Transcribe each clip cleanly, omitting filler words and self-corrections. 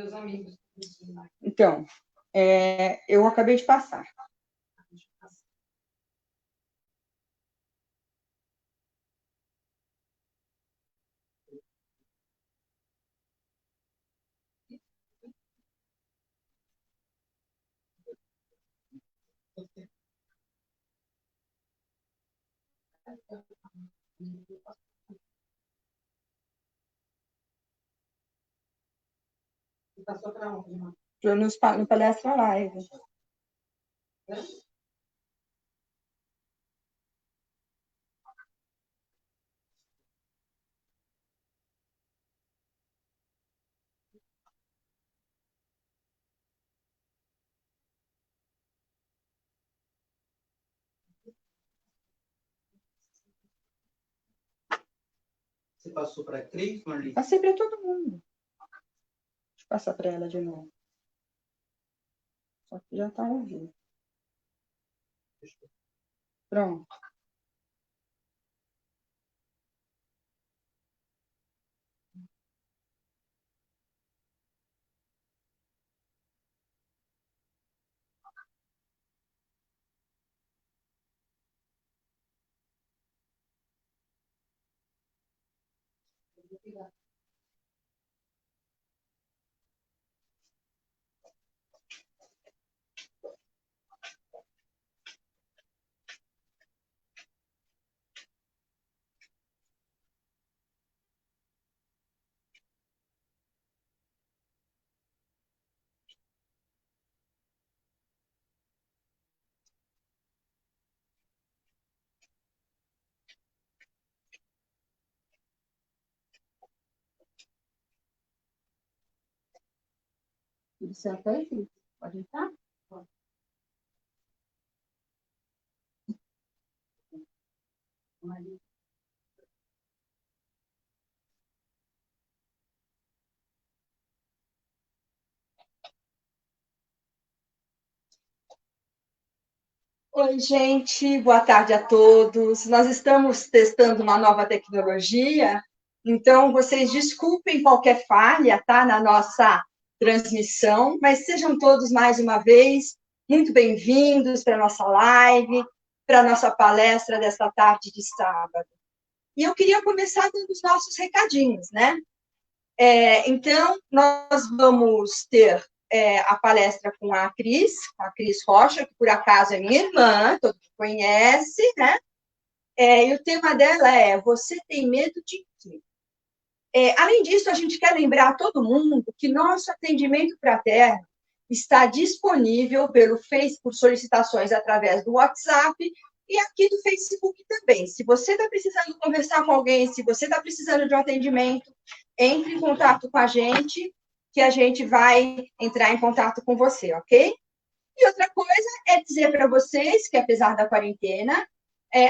Meus amigos. Então, eu acabei de passar. Você passou para onde, irmã? No Palestra Live. Você passou para a Cris, Marli? Passei para todo mundo. Deixa eu passar para ela de novo. Só que já está ao vivo. Pronto. Tudo certo aí, Felipe? Pode entrar? Pode. Oi, gente, boa tarde a todos. Nós estamos testando uma nova tecnologia, então vocês desculpem qualquer falha, tá, na nossa transmissão, mas sejam todos mais uma vez muito bem-vindos para a nossa live, para a nossa palestra desta tarde de sábado. E eu queria começar dando os nossos recadinhos, né? Então, nós vamos ter a palestra com a Cris Rocha, que por acaso é minha irmã, todo mundo conhece, né? E o tema dela é Você tem medo de quê? Além disso, a gente quer lembrar a todo mundo que nosso atendimento fraterno está disponível pelo Facebook, por solicitações através do WhatsApp e aqui do Facebook também. Se você está precisando conversar com alguém, se você está precisando de um atendimento, entre em contato com a gente, que a gente vai entrar em contato com você, ok? E outra coisa é dizer para vocês que, apesar da quarentena,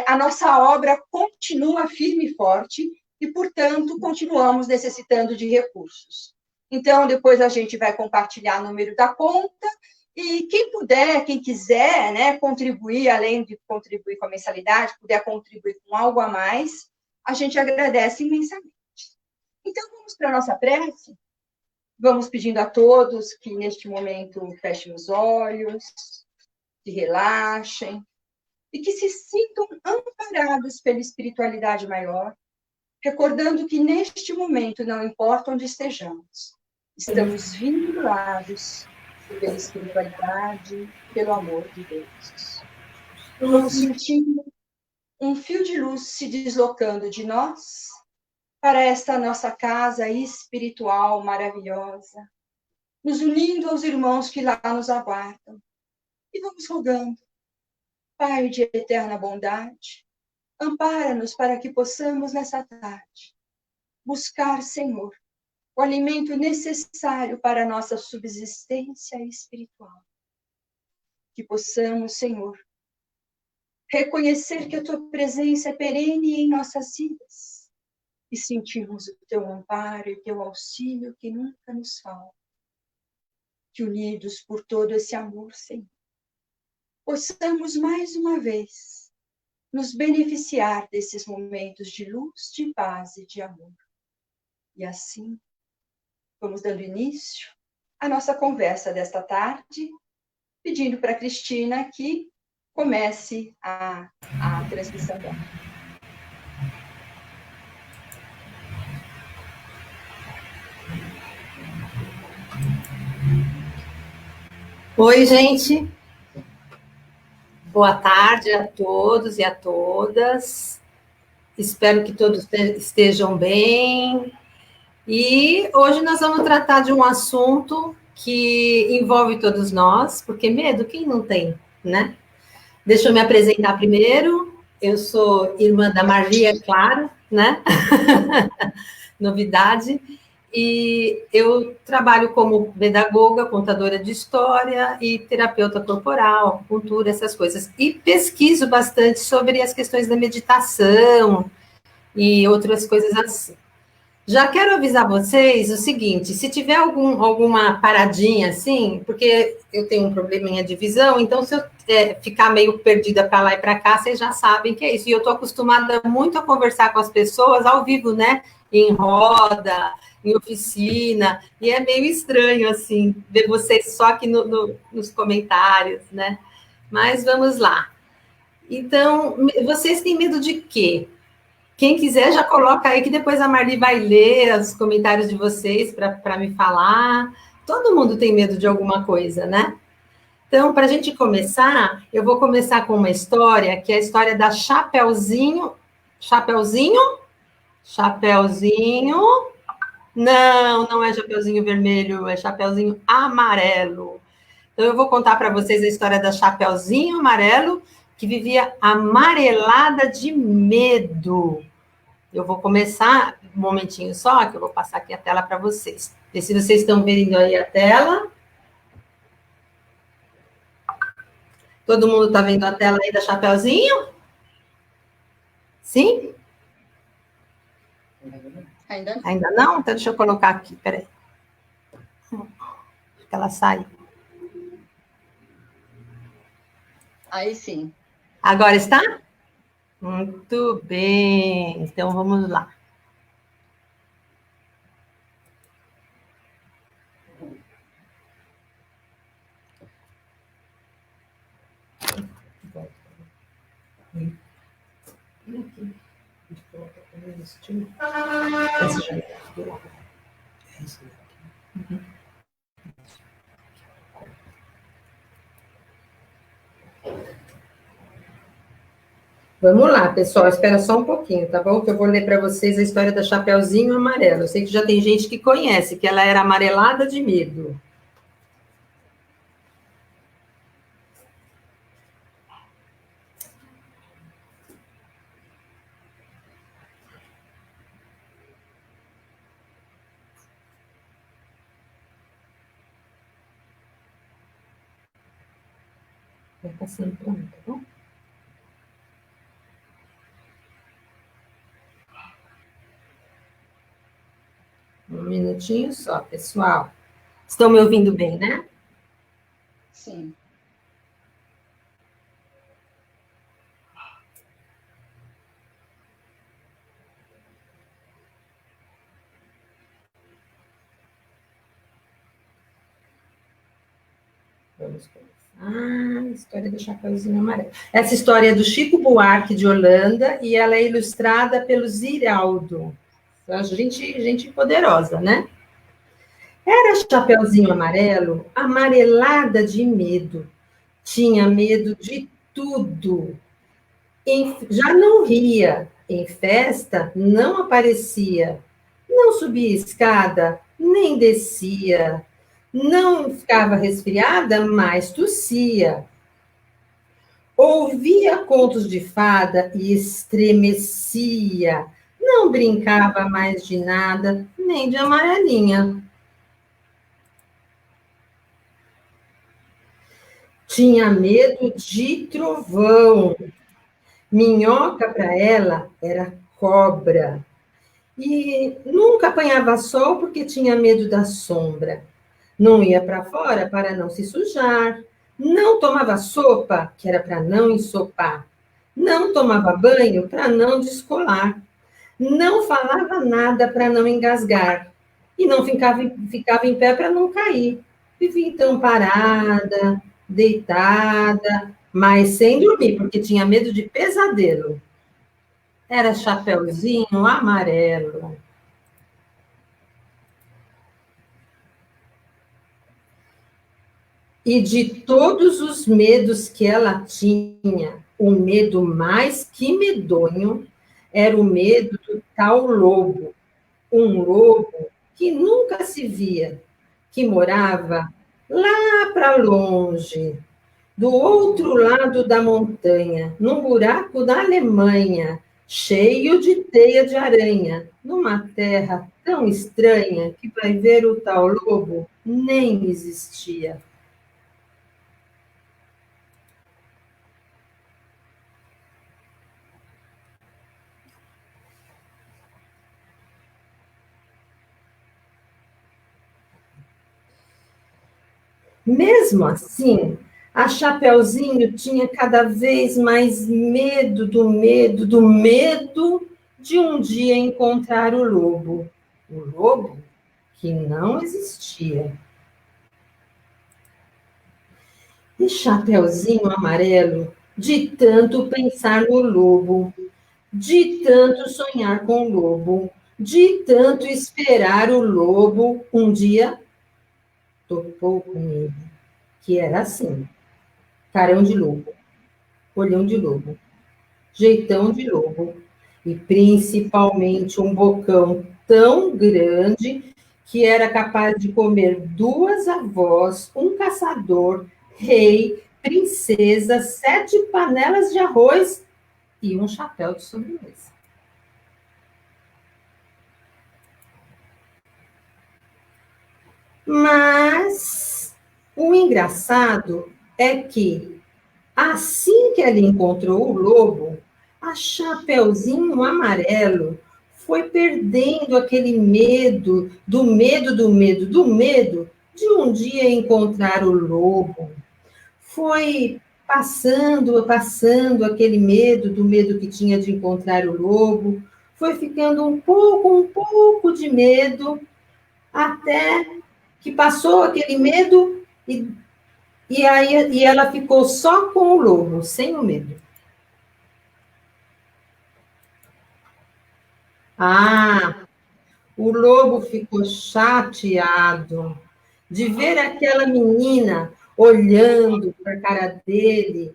a nossa obra continua firme e forte e, portanto, continuamos necessitando de recursos. Então, depois a gente vai compartilhar o número da conta e quem puder, quem quiser, né, contribuir, além de contribuir com a mensalidade, puder contribuir com algo a mais, a gente agradece imensamente. Então, vamos para a nossa prece? Vamos pedindo a todos que, neste momento, fechem os olhos, se relaxem e que se sintam amparados pela espiritualidade maior, recordando que, neste momento, não importa onde estejamos, estamos vinculados pela espiritualidade, pelo amor de Deus. Vamos sentindo um fio de luz se deslocando de nós para esta nossa casa espiritual maravilhosa, nos unindo aos irmãos que lá nos aguardam. E vamos rogando, Pai de eterna bondade, ampara-nos para que possamos, nessa tarde, buscar, Senhor, o alimento necessário para a nossa subsistência espiritual. Que possamos, Senhor, reconhecer que a Tua presença é perene em nossas vidas e sentirmos o Teu amparo e o Teu auxílio que nunca nos falta. Que, unidos por todo esse amor, Senhor, possamos mais uma vez nos beneficiar desses momentos de luz, de paz e de amor. E assim, vamos dando início a nossa conversa desta tarde, pedindo para a Cristina que comece a transmissão dela. Oi, gente. Boa tarde a todos e a todas. Espero que todos estejam bem. E hoje nós vamos tratar de um assunto que envolve todos nós, porque medo, quem não tem, né? Deixa eu me apresentar primeiro. Eu sou irmã da Maria, claro, né? Novidade. E eu trabalho como pedagoga, contadora de história e terapeuta corporal, acupuntura, essas coisas. E pesquiso bastante sobre as questões da meditação e outras coisas assim. Já quero avisar vocês o seguinte, se tiver alguma paradinha assim, porque eu tenho um probleminha de visão, então se eu ficar meio perdida para lá e para cá, vocês já sabem que é isso. E eu estou acostumada muito a conversar com as pessoas ao vivo, né? Em roda, em oficina, e é meio estranho, assim, ver vocês só aqui nos comentários, né? Mas vamos lá. Então, vocês têm medo de quê? Quem quiser já coloca aí, que depois a Marli vai ler os comentários de vocês para me falar. Todo mundo tem medo de alguma coisa, né? Então, para a gente começar, eu vou começar com uma história, que é a história da Chapeuzinho. Chapeuzinho? Chapeuzinho. Não é Chapeuzinho vermelho, é Chapeuzinho amarelo. Então, eu vou contar para vocês a história da Chapeuzinho amarelo, que vivia amarelada de medo. Eu vou começar um momentinho só, que eu vou passar aqui a tela para vocês. Ver se vocês estão vendo aí a tela. Todo mundo está vendo a tela aí da Chapeuzinho? Sim? Ainda não? Então, deixa eu colocar aqui, peraí. Que ela sai. Aí sim. Agora está? Muito bem. Então, vamos lá. Vamos lá, pessoal, espera só um pouquinho, tá bom? Que eu vou ler para vocês a história da Chapeuzinho Amarelo. Eu sei que já tem gente que conhece, que ela era amarelada de medo. Vai passando para mim, tá bom? Um minutinho só, pessoal. Estão me ouvindo bem, né? Sim. Vamos começar. A história do Chapeuzinho Amarelo. Essa história é do Chico Buarque de Holanda e ela é ilustrada pelo Ziraldo. Gente poderosa, né? Era Chapeuzinho Amarelo, amarelada de medo. Tinha medo de tudo. Já não ria. Em festa, não aparecia. Não subia escada, nem descia. Não ficava resfriada, mas tossia. Ouvia contos de fada e estremecia. Não brincava mais de nada, nem de amarelinha. Tinha medo de trovão. Minhoca para ela era cobra. E nunca apanhava sol porque tinha medo da sombra. Não ia para fora para não se sujar. Não tomava sopa, que era para não ensopar. Não tomava banho para não descolar. Não falava nada para não engasgar. E não ficava em pé para não cair. Vivia então parada, deitada, mas sem dormir, porque tinha medo de pesadelo. Era Chapeuzinho Amarelo. E de todos os medos que ela tinha, o medo mais que medonho era o medo do tal lobo. Um lobo que nunca se via, que morava lá para longe, do outro lado da montanha, num buraco da Alemanha, cheio de teia de aranha, numa terra tão estranha que vai ver o tal lobo nem existia. Mesmo assim, a Chapeuzinho tinha cada vez mais medo do medo, do medo de um dia encontrar o lobo. O lobo que não existia. E Chapeuzinho Amarelo, de tanto pensar no lobo, de tanto sonhar com o lobo, de tanto esperar o lobo, um dia topou com ele, que era assim, carão de lobo, olhão de lobo, jeitão de lobo, e principalmente um bocão tão grande que era capaz de comer duas avós, um caçador, rei, princesa, 7 panelas de arroz e um chapéu de sobremesa. Mas o engraçado é que, assim que ela encontrou o lobo, a Chapeuzinho Amarelo foi perdendo aquele medo, do medo, do medo, do medo de um dia encontrar o lobo. Foi passando aquele medo, do medo que tinha de encontrar o lobo, foi ficando um pouco de medo, até que passou aquele medo e ela ficou só com o lobo, sem o medo. Ah, o lobo ficou chateado de ver aquela menina olhando para a cara dele,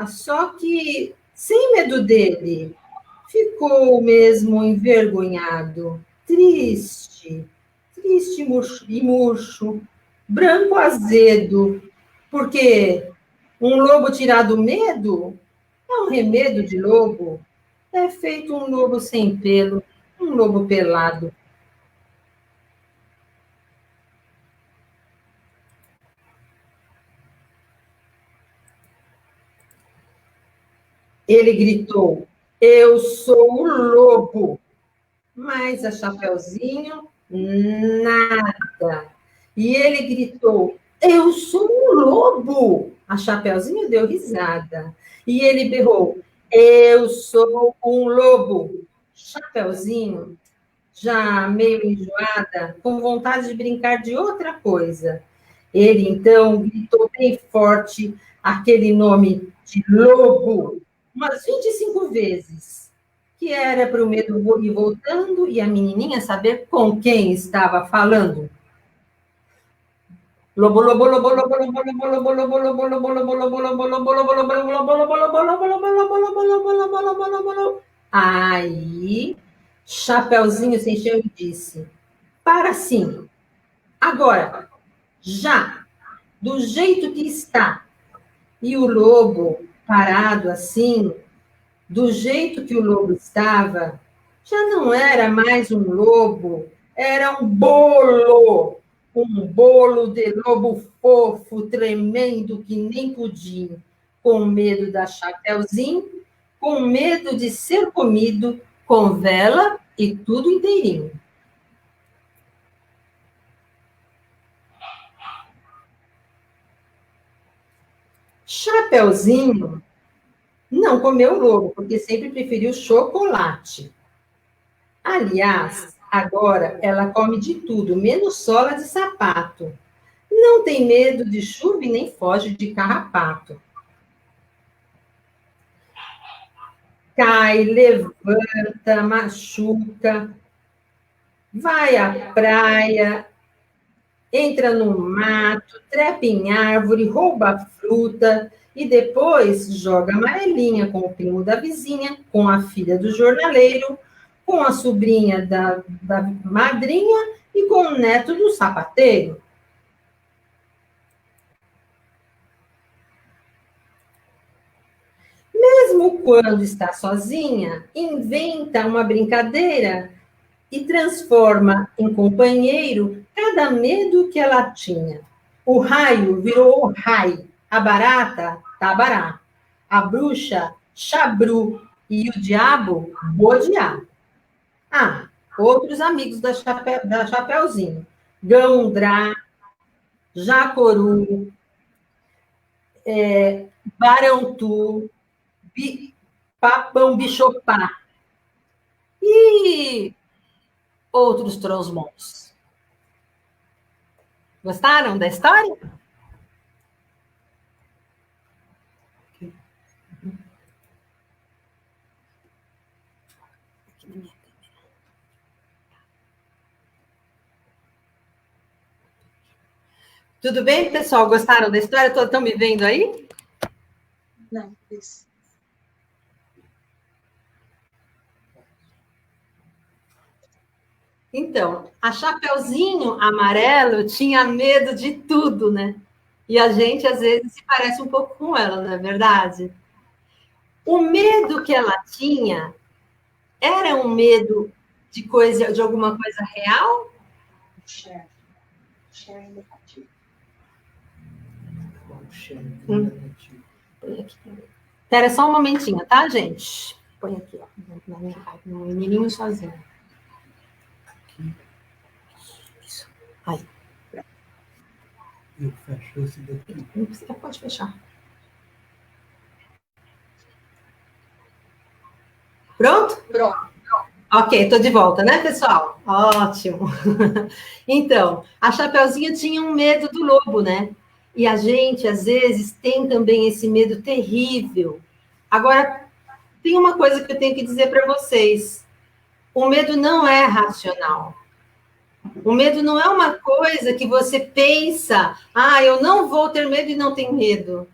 só que sem medo dele. Ficou mesmo envergonhado, triste, triste e murcho, branco azedo, porque um lobo tirado medo é um remedo de lobo, é feito um lobo sem pelo, um lobo pelado. Ele gritou: eu sou o lobo. Mas a Chapeuzinho, nada. E ele gritou: eu sou um lobo. A Chapeuzinho deu risada. E ele berrou: eu sou um lobo. Chapeuzinho, já meio enjoada, com vontade de brincar de outra coisa. Ele então gritou bem forte aquele nome de lobo, umas 25 vezes, que era para o medo ir voltando e a menininha saber com quem estava falando. Lobo, lobo, lobo, lobo, lobo, lobo, lobo, lobo, lobo, lobo, lobo, lobo, lobo, lobo, lobo, lobo, lobo, lobo, lobo, lobo. Aí, Chapeuzinho se encheu e disse: para sim, agora, já, do jeito que está. E o lobo, parado assim, do jeito que o lobo estava, já não era mais um lobo, era um bolo de lobo fofo, tremendo que nem pudim, com medo da Chapeuzinho, com medo de ser comido, com vela e tudo inteirinho. Chapeuzinho não comeu lobo, porque sempre preferiu chocolate. Aliás, agora ela come de tudo, menos sola de sapato. Não tem medo de chuva e nem foge de carrapato. Cai, levanta, machuca, vai à praia, entra no mato, trepa em árvore, rouba fruta e depois joga amarelinha com o primo da vizinha, com a filha do jornaleiro, com a sobrinha da madrinha e com o neto do sapateiro. Mesmo quando está sozinha, inventa uma brincadeira e transforma em companheiro cada medo que ela tinha. O raio virou rai, a barata, tabará, a bruxa, chabru e o diabo, bodiá. Ah, outros amigos da Chapeuzinho, Gandrá, Jacoru, Barantu, Papão Bichopá e outros transmons. Gostaram da história? Tudo bem, pessoal? Gostaram da história? Estão me vendo aí? Não, isso. Então, a Chapeuzinho Amarelo tinha medo de tudo, né? E a gente, às vezes, se parece um pouco com ela, não é verdade? O medo que ela tinha era um medo de alguma coisa real? Share negativo. Põe aqui. Espera só um momentinho, tá, gente? Põe aqui, ó, no menininho sozinho. Isso. Aí. Fechou esse daqui. Você pode fechar. Pronto? Pronto. Ok, estou de volta, né, pessoal? Ótimo. Então, a Chapeuzinho tinha um medo do lobo, né? E a gente, às vezes, tem também esse medo terrível. Agora, tem uma coisa que eu tenho que dizer para vocês. O medo não é racional. O medo não é uma coisa que você pensa, eu não vou ter medo e não tenho medo,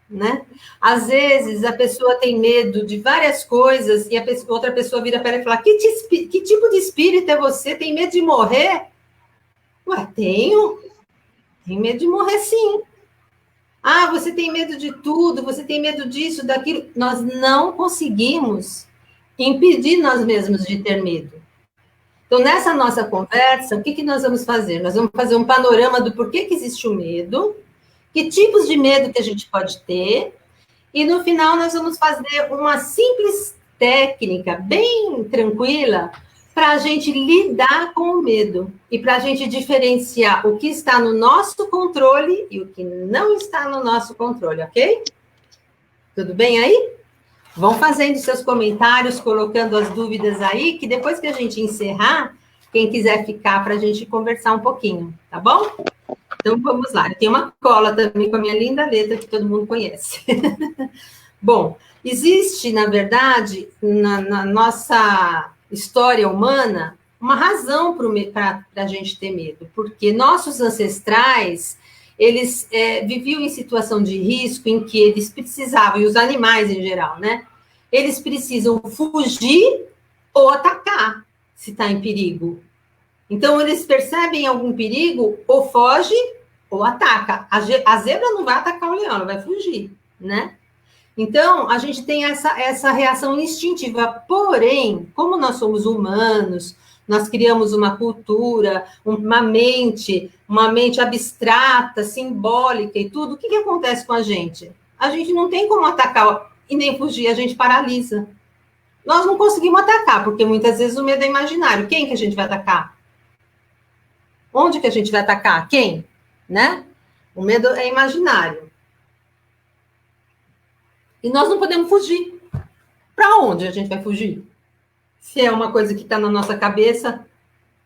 né? Às vezes, a pessoa tem medo de várias coisas e outra pessoa vira para ela e fala, que tipo de espírito é você? Tem medo de morrer? Ué, tenho. Tenho medo de morrer, sim. Você tem medo de tudo, você tem medo disso, daquilo. Nós não conseguimos impedir nós mesmos de ter medo. Então, nessa nossa conversa, o que nós vamos fazer? Nós vamos fazer um panorama do porquê que existe o medo, que tipos de medo que a gente pode ter, e no final nós vamos fazer uma simples técnica, bem tranquila, para a gente lidar com o medo, e para a gente diferenciar o que está no nosso controle e o que não está no nosso controle, ok? Tudo bem aí? Vão fazendo seus comentários, colocando as dúvidas aí, que depois que a gente encerrar, quem quiser ficar para a gente conversar um pouquinho, tá bom? Então, vamos lá. Eu tenho uma cola também com a minha linda letra, que todo mundo conhece. Bom, existe, na verdade, na nossa história humana, uma razão para a gente ter medo, porque nossos ancestrais, eles viviam em situação de risco em que eles precisavam, e os animais em geral, né? Eles precisam fugir ou atacar, se está em perigo. Então, eles percebem algum perigo, ou foge, ou ataca. A zebra não vai atacar o leão, ela vai fugir, né? Então, a gente tem essa reação instintiva. Porém, como nós somos humanos, nós criamos uma cultura, uma mente abstrata, simbólica e tudo, o que acontece com a gente? A gente não tem como atacar e nem fugir, a gente paralisa. Nós não conseguimos atacar, porque muitas vezes o medo é imaginário. Quem que a gente vai atacar? Onde que a gente vai atacar? Quem? Né? O medo é imaginário. E nós não podemos fugir. Para onde a gente vai fugir? Se é uma coisa que está na nossa cabeça,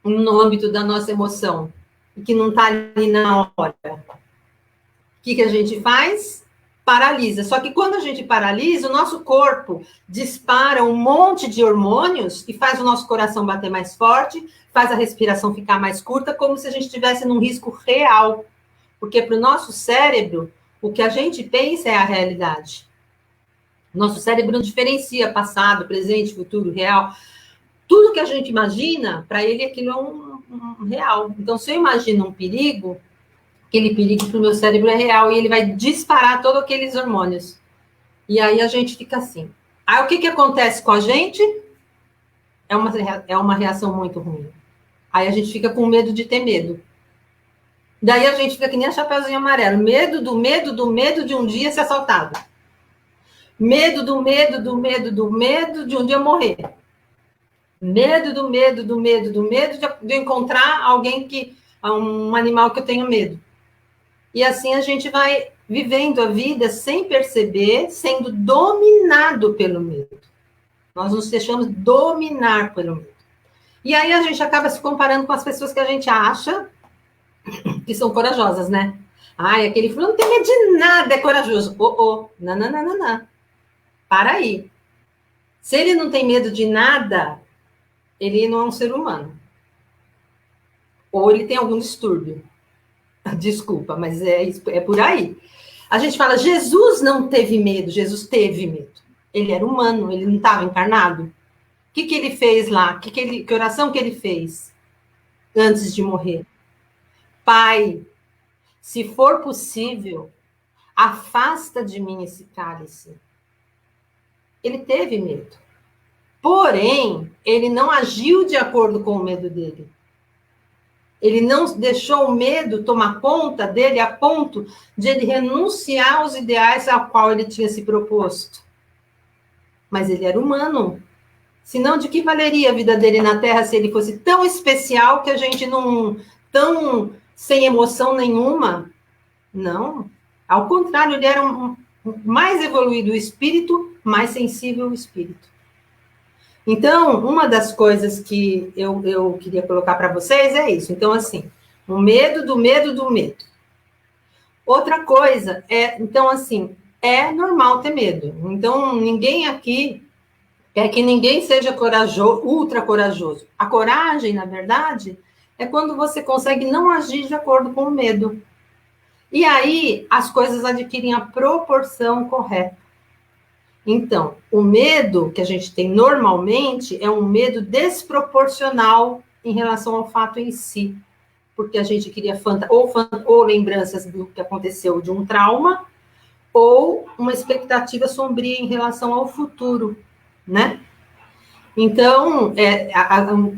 no âmbito da nossa emoção. e que não está ali na hora. O que a gente faz? Paralisa. Só que quando a gente paralisa, o nosso corpo dispara um monte de hormônios e faz o nosso coração bater mais forte, faz a respiração ficar mais curta, como se a gente estivesse num risco real. Porque para o nosso cérebro, o que a gente pensa é a realidade. Nosso cérebro não diferencia passado, presente, futuro, real. Tudo que a gente imagina, para ele aquilo é um real. Então, se eu imagino um perigo, aquele perigo para o meu cérebro é real e ele vai disparar todos aqueles hormônios. E aí a gente fica assim. Aí o que acontece com a gente? É uma reação muito ruim. Aí a gente fica com medo de ter medo. Daí a gente fica que nem a Chapeuzinho Amarelo. Medo de um dia ser assaltado. Medo de um dia morrer. Medo de encontrar alguém um animal que eu tenho medo. E assim a gente vai vivendo a vida sem perceber, sendo dominado pelo medo. Nós nos deixamos dominar pelo medo. E aí a gente acaba se comparando com as pessoas que a gente acha que são corajosas, né? Ai, aquele fulano não tem medo de nada, é corajoso. Não. Para aí. Se ele não tem medo de nada, ele não é um ser humano. Ou ele tem algum distúrbio. Desculpa, mas é por aí. A gente fala, Jesus não teve medo, Jesus teve medo. Ele era humano, ele não estava encarnado. O que ele fez lá? Que oração que ele fez antes de morrer? Pai, se for possível, afasta de mim esse cálice. Ele teve medo. Porém, ele não agiu de acordo com o medo dele. Ele não deixou o medo tomar conta dele a ponto de ele renunciar aos ideais ao qual ele tinha se proposto. Mas ele era humano. Senão, de que valeria a vida dele na Terra se ele fosse tão especial que a gente não... tão sem emoção nenhuma? Não. Ao contrário, ele era mais evoluído o espírito, mais sensível o espírito. Então, uma das coisas que eu queria colocar para vocês é isso. Então, assim, o medo do medo do medo. Outra coisa então, assim, é normal ter medo. Então, ninguém aqui quer que ninguém seja corajoso, ultra corajoso. A coragem, na verdade, é quando você consegue não agir de acordo com o medo. E aí, as coisas adquirem a proporção correta. Então, o medo que a gente tem normalmente é um medo desproporcional em relação ao fato em si. Porque a gente queria ou lembranças do que aconteceu de um trauma, ou uma expectativa sombria em relação ao futuro, né? Então,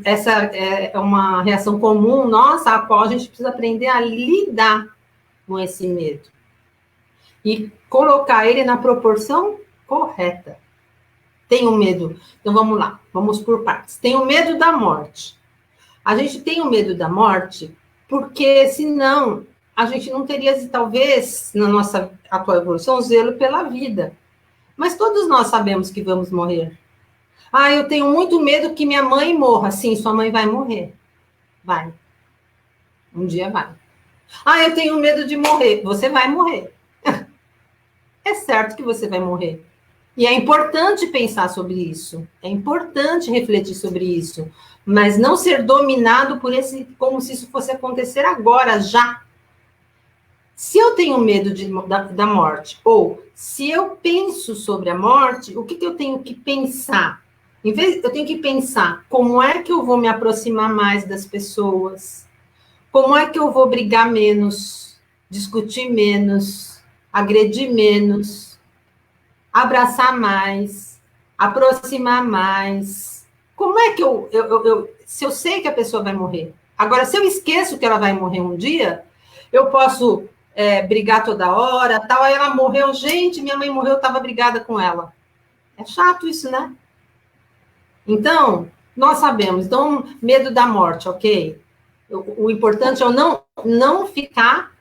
essa é uma reação comum nossa, a qual a gente precisa aprender a lidar com esse medo. E colocar ele na proporção correta. Tenho medo. Então, vamos lá. Vamos por partes. Tenho medo da morte. A gente tem o medo da morte porque, senão, a gente não teria, talvez, na nossa atual evolução, zelo pela vida. Mas todos nós sabemos que vamos morrer. Ah, eu tenho muito medo que minha mãe morra. Sim, sua mãe vai morrer. Vai. Um dia vai. Ah, eu tenho medo de morrer. Você vai morrer. É certo que você vai morrer. E é importante pensar sobre isso. É importante refletir sobre isso. Mas não ser dominado por como se isso fosse acontecer agora, já. Se eu tenho medo da morte, ou se eu penso sobre a morte, o que eu tenho que pensar? Eu tenho que pensar como é que eu vou me aproximar mais das pessoas, como é que eu vou brigar menos, discutir menos, agredir menos, abraçar mais, aproximar mais. Como é que se eu sei que a pessoa vai morrer? Agora, se eu esqueço que ela vai morrer um dia, eu posso brigar toda hora, tal, aí ela morreu, gente, minha mãe morreu, eu estava brigada com ela. É chato isso, né? Então, nós sabemos, então, medo da morte, ok? O importante é eu não ficar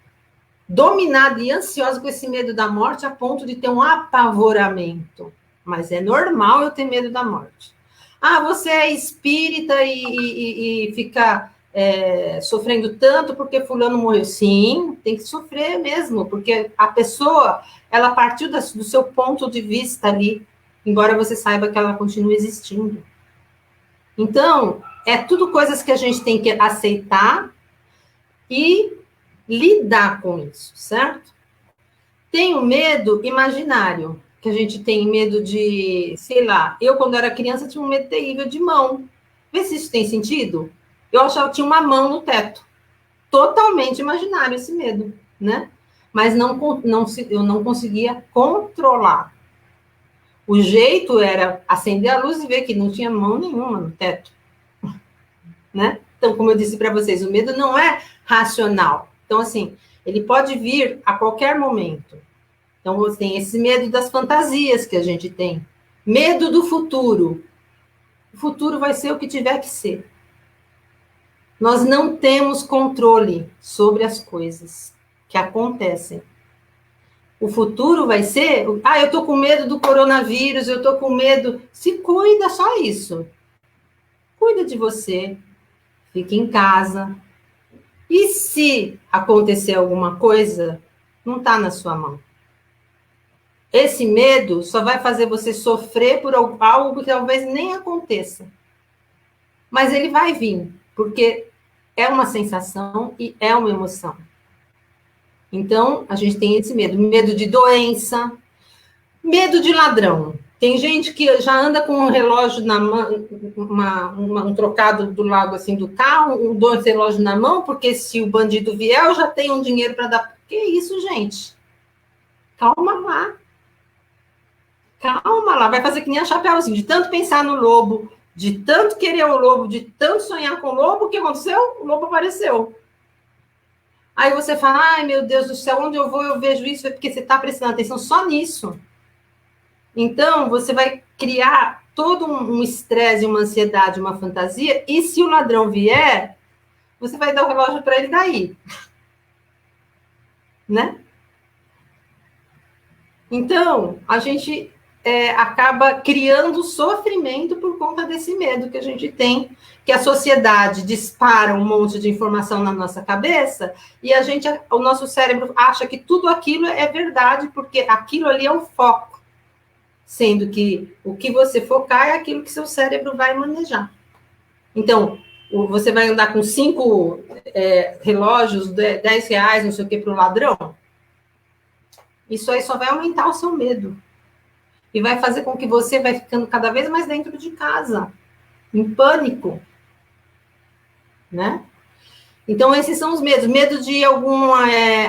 dominada e ansiosa com esse medo da morte a ponto de ter um apavoramento. Mas é normal eu ter medo da morte. Ah, você é espírita e fica sofrendo tanto porque fulano morreu. Sim, tem que sofrer mesmo, porque a pessoa, ela partiu do seu ponto de vista ali, embora você saiba que ela continua existindo. Então, é tudo coisas que a gente tem que aceitar e lidar com isso, certo? Tem o medo imaginário, que a gente tem medo de, sei lá, eu quando era criança tinha um medo terrível de mão. Vê se isso tem sentido. Eu achava que tinha uma mão no teto. Totalmente imaginário esse medo, né? Mas eu não conseguia controlar. O jeito era acender a luz e ver que não tinha mão nenhuma no teto, né? Então, como eu disse para vocês, o medo não é racional. Então, assim, ele pode vir a qualquer momento. Então, você tem esse medo das fantasias que a gente tem. Medo do futuro. O futuro vai ser o que tiver que ser. Nós não temos controle sobre as coisas que acontecem. O futuro vai ser... eu tô com medo do coronavírus, eu tô com medo... Se cuida, só isso. Cuida de você. Fique em casa. E se acontecer alguma coisa, não está na sua mão. Esse medo só vai fazer você sofrer por algo que talvez nem aconteça. Mas ele vai vir, porque é uma sensação e é uma emoção. Então, a gente tem esse medo. Medo de doença, medo de ladrão. Tem gente que já anda com um relógio na mão, um trocado do lado assim do carro, dois relógios na mão, porque se o bandido vier, eu já tenho um dinheiro para dar. Que isso, gente? Calma lá. Calma lá, vai fazer que nem a Chapeuzinho, de tanto pensar no lobo, de tanto querer o lobo, de tanto sonhar com o lobo, o que aconteceu? O lobo apareceu. Aí você fala, ai meu Deus do céu, onde eu vou eu vejo isso, é porque você está prestando atenção só nisso. Então, você vai criar todo um estresse, uma ansiedade, uma fantasia, e se o ladrão vier, você vai dar o relógio para ele daí. Né? Então, a gente acaba criando sofrimento por conta desse medo que a gente tem, que a sociedade dispara um monte de informação na nossa cabeça e o nosso cérebro acha que tudo aquilo é verdade, porque aquilo ali é o foco, sendo que o que você focar é aquilo que seu cérebro vai manejar. Então, você vai andar com 5 relógios, 10 reais, não sei o que, para o ladrão? Isso aí só vai aumentar o seu medo. E vai fazer com que você vai ficando cada vez mais dentro de casa, em pânico. Né? Então, esses são os medos. Medo de algum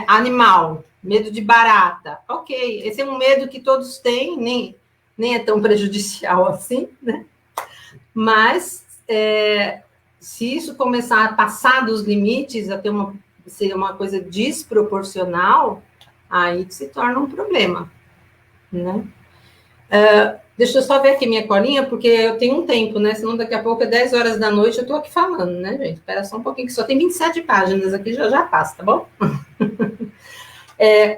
animal, medo de barata. Ok, esse é um medo que todos têm, nem é tão prejudicial assim, né? Mas, se isso começar a passar dos limites, a ser uma coisa desproporcional, aí se torna um problema, né? Deixa eu só ver aqui minha colinha, porque eu tenho um tempo, né? Senão daqui a pouco é 10 horas da noite, eu tô aqui falando, né, gente? Espera só um pouquinho, que só tem 27 páginas aqui, já passa, tá bom?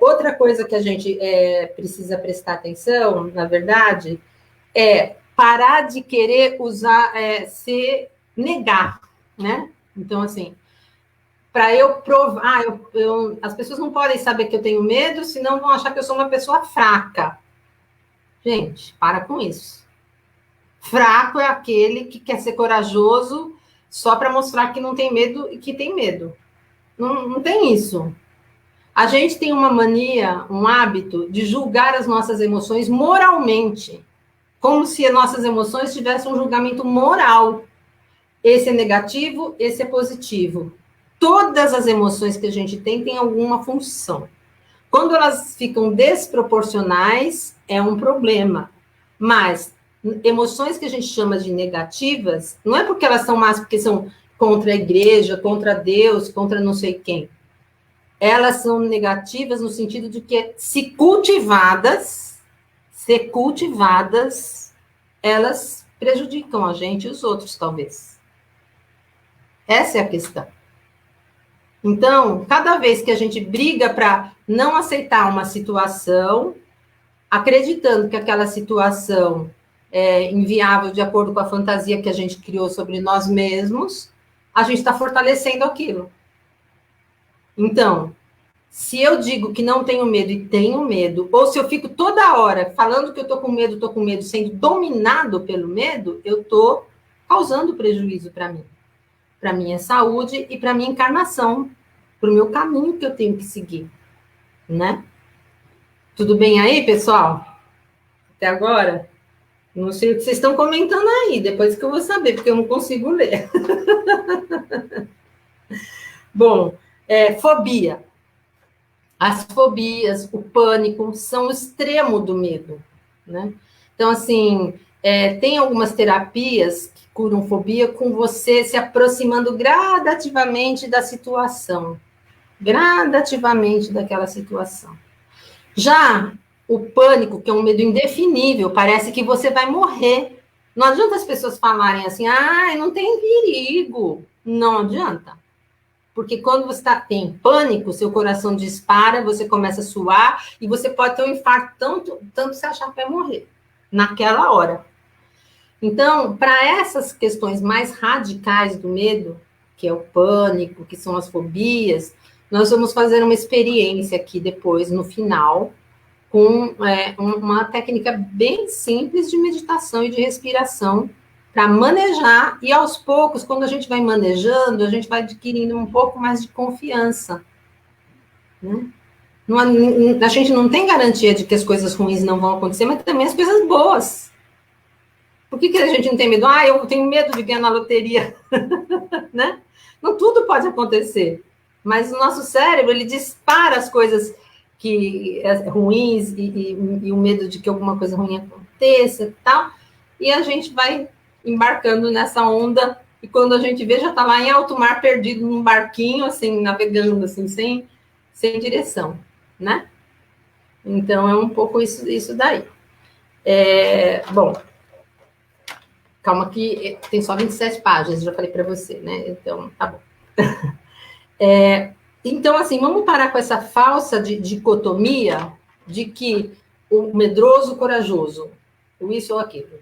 Outra coisa que a gente precisa prestar atenção, na verdade, é parar de querer se negar, né? Então, assim, para eu provar... as pessoas não podem saber que eu tenho medo, senão vão achar que eu sou uma pessoa fraca. Gente, para com isso. Fraco é aquele que quer ser corajoso só para mostrar que não tem medo e que tem medo. Não tem isso. A gente tem uma mania, um hábito de julgar as nossas emoções moralmente, como se as nossas emoções tivessem um julgamento moral. Esse é negativo, esse é positivo. Todas as emoções que a gente tem alguma função. Quando elas ficam desproporcionais, é um problema. Mas emoções que a gente chama de negativas, não é porque elas são más, porque são contra a igreja, contra Deus, contra não sei quem. Elas são negativas no sentido de que, se cultivadas, elas prejudicam a gente e os outros, talvez. Essa é a questão. Então, cada vez que a gente briga para não aceitar uma situação, acreditando que aquela situação é inviável de acordo com a fantasia que a gente criou sobre nós mesmos, a gente está fortalecendo aquilo. Então, se eu digo que não tenho medo e tenho medo, ou se eu fico toda hora falando que eu estou com medo, sendo dominado pelo medo, eu estou causando prejuízo para mim, para minha saúde e para minha encarnação, para o meu caminho que eu tenho que seguir, né? Tudo bem aí, pessoal? Até agora? Não sei o que vocês estão comentando aí, depois que eu vou saber, porque eu não consigo ler. Bom, fobia. As fobias, o pânico, são o extremo do medo, né? Então, assim, tem algumas terapias que curam fobia com você se aproximando gradativamente da situação. Gradativamente daquela situação. Já o pânico, que é um medo indefinível, parece que você vai morrer. Não adianta as pessoas falarem assim, não tem perigo. Não adianta. Porque quando você tem pânico, seu coração dispara, você começa a suar e você pode ter um infarto, tanto você achar que vai morrer naquela hora. Então, para essas questões mais radicais do medo, que é o pânico, que são as fobias, nós vamos fazer uma experiência aqui depois, no final, com uma técnica bem simples de meditação e de respiração, para manejar, e aos poucos, quando a gente vai manejando, a gente vai adquirindo um pouco mais de confiança. Né? A gente não tem garantia de que as coisas ruins não vão acontecer, mas também as coisas boas. Por que a gente não tem medo? Eu tenho medo de ganhar na loteria. Né? Não tudo pode acontecer, mas o nosso cérebro, ele dispara as coisas ruins e o medo de que alguma coisa ruim aconteça e tal, e a gente vai embarcando nessa onda, e quando a gente vê, já está lá em alto mar, perdido num barquinho, assim, navegando, assim, sem direção, né? Então, é um pouco isso daí. Bom, calma que tem só 27 páginas, já falei para você, né? Então, tá bom. Então, assim, vamos parar com essa falsa dicotomia de que o medroso, o corajoso, o isso ou aquilo.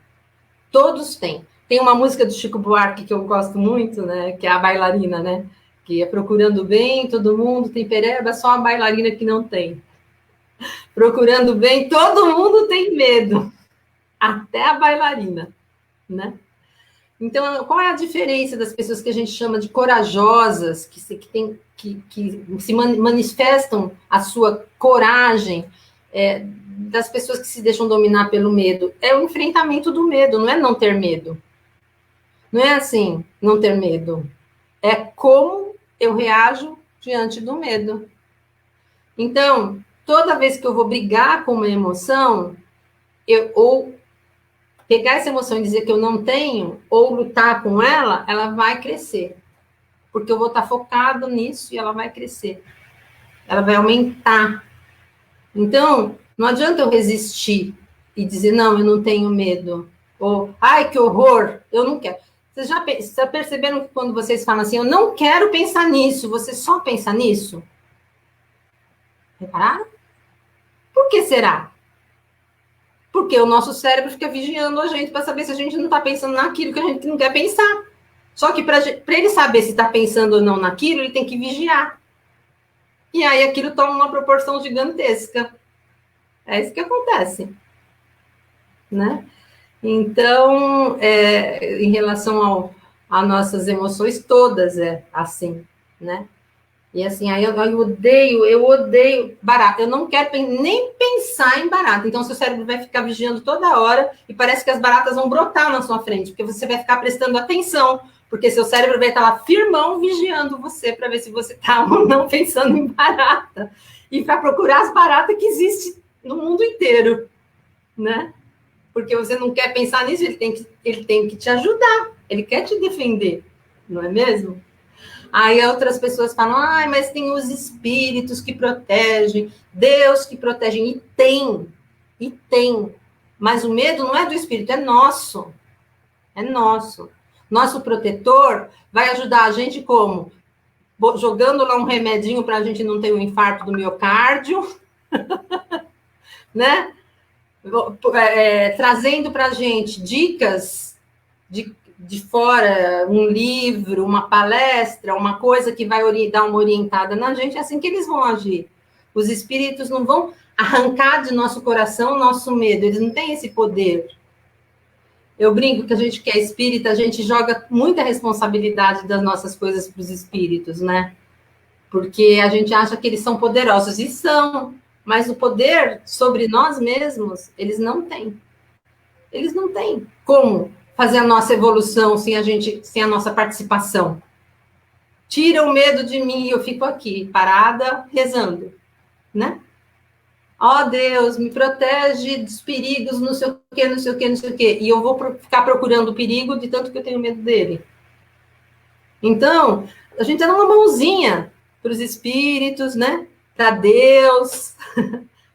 Todos têm. Tem uma música do Chico Buarque que eu gosto muito, né? Que é a bailarina, né? Que é procurando bem, todo mundo tem pereba, só a bailarina que não tem. Procurando bem, todo mundo tem medo. Até a bailarina, né? Então, qual é a diferença das pessoas que a gente chama de corajosas, que se manifestam a sua coragem, das pessoas que se deixam dominar pelo medo? É o enfrentamento do medo, não é não ter medo. Não é assim, não ter medo. É como eu reajo diante do medo. Então, toda vez que eu vou brigar com uma emoção, ou pegar essa emoção e dizer que eu não tenho, ou lutar com ela, ela vai crescer. Porque eu vou estar focado nisso e ela vai crescer. Ela vai aumentar. Então, não adianta eu resistir e dizer, não, eu não tenho medo. Ou, ai, que horror, eu não quero. Vocês já perceberam que quando vocês falam assim, eu não quero pensar nisso, você só pensa nisso? Repararam? Por que será? Porque o nosso cérebro fica vigiando a gente para saber se a gente não está pensando naquilo que a gente não quer pensar. Só que para ele saber se está pensando ou não naquilo, ele tem que vigiar. E aí aquilo toma uma proporção gigantesca. É isso que acontece. Né? Então, em relação às nossas emoções, todas é assim, né? E assim, aí eu odeio barata. Eu não quero nem pensar em barata. Então, seu cérebro vai ficar vigiando toda hora e parece que as baratas vão brotar na sua frente, porque você vai ficar prestando atenção, porque seu cérebro vai estar lá firmão vigiando você para ver se você está ou não pensando em barata. E para procurar as baratas que existem no mundo inteiro, né? Porque você não quer pensar nisso, ele tem que te ajudar, ele quer te defender, não é mesmo? Aí outras pessoas falam, mas tem os espíritos que protegem, Deus que protege, e tem. Mas o medo não é do espírito, é nosso. É nosso. Nosso protetor vai ajudar a gente como? Jogando lá um remedinho para a gente não ter um infarto do miocárdio, né? Trazendo para a gente dicas de fora, um livro, uma palestra, uma coisa que vai dar uma orientada na gente, é assim que eles vão agir. Os espíritos não vão arrancar de nosso coração o nosso medo, eles não têm esse poder. Eu brinco que a gente que é espírita, a gente joga muita responsabilidade das nossas coisas para os espíritos, né? Porque a gente acha que eles são poderosos, e são, mas o poder sobre nós mesmos, eles não têm. Eles não têm como fazer a nossa evolução sem a nossa participação. Tira o medo de mim e eu fico aqui, parada, rezando, né? Ó Deus, me protege dos perigos, não sei o quê, não sei o quê, não sei o quê. E eu vou ficar procurando o perigo de tanto que eu tenho medo dele. Então, a gente dá uma mãozinha para os espíritos, né? Para Deus,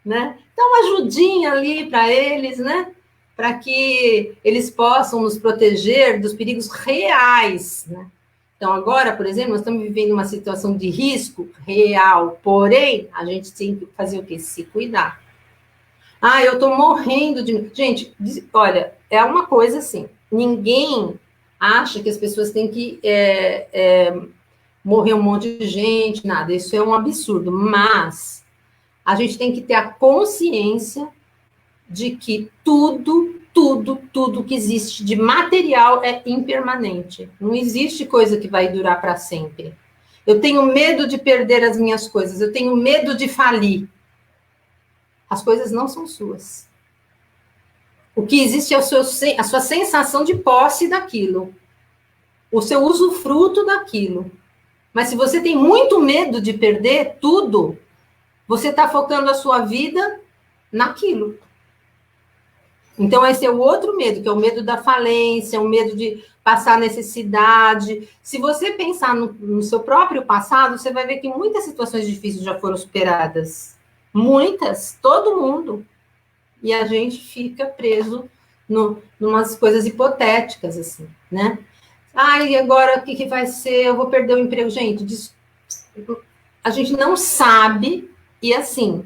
né? Dá uma ajudinha ali para eles, né? Para que eles possam nos proteger dos perigos reais, né? Então, agora, por exemplo, nós estamos vivendo uma situação de risco real, porém, a gente tem que fazer o quê? Se cuidar. Ah, eu estou morrendo de... Gente, olha, é uma coisa assim, ninguém acha que as pessoas têm que morrer um monte de gente, nada, isso é um absurdo, mas a gente tem que ter a consciência de que tudo que existe de material é impermanente. Não existe coisa que vai durar para sempre. Eu tenho medo de perder as minhas coisas, eu tenho medo de falir. As coisas não são suas. O que existe é a sua sensação de posse daquilo, o seu usufruto daquilo. Mas se você tem muito medo de perder tudo, você está focando a sua vida naquilo. Então, esse é o outro medo, que é o medo da falência, o medo de passar necessidade. Se você pensar no seu próprio passado, você vai ver que muitas situações difíceis já foram superadas. Muitas, todo mundo. E a gente fica preso numas coisas hipotéticas, assim, né? E agora o que vai ser? Eu vou perder o emprego. Gente, a gente não sabe, e assim,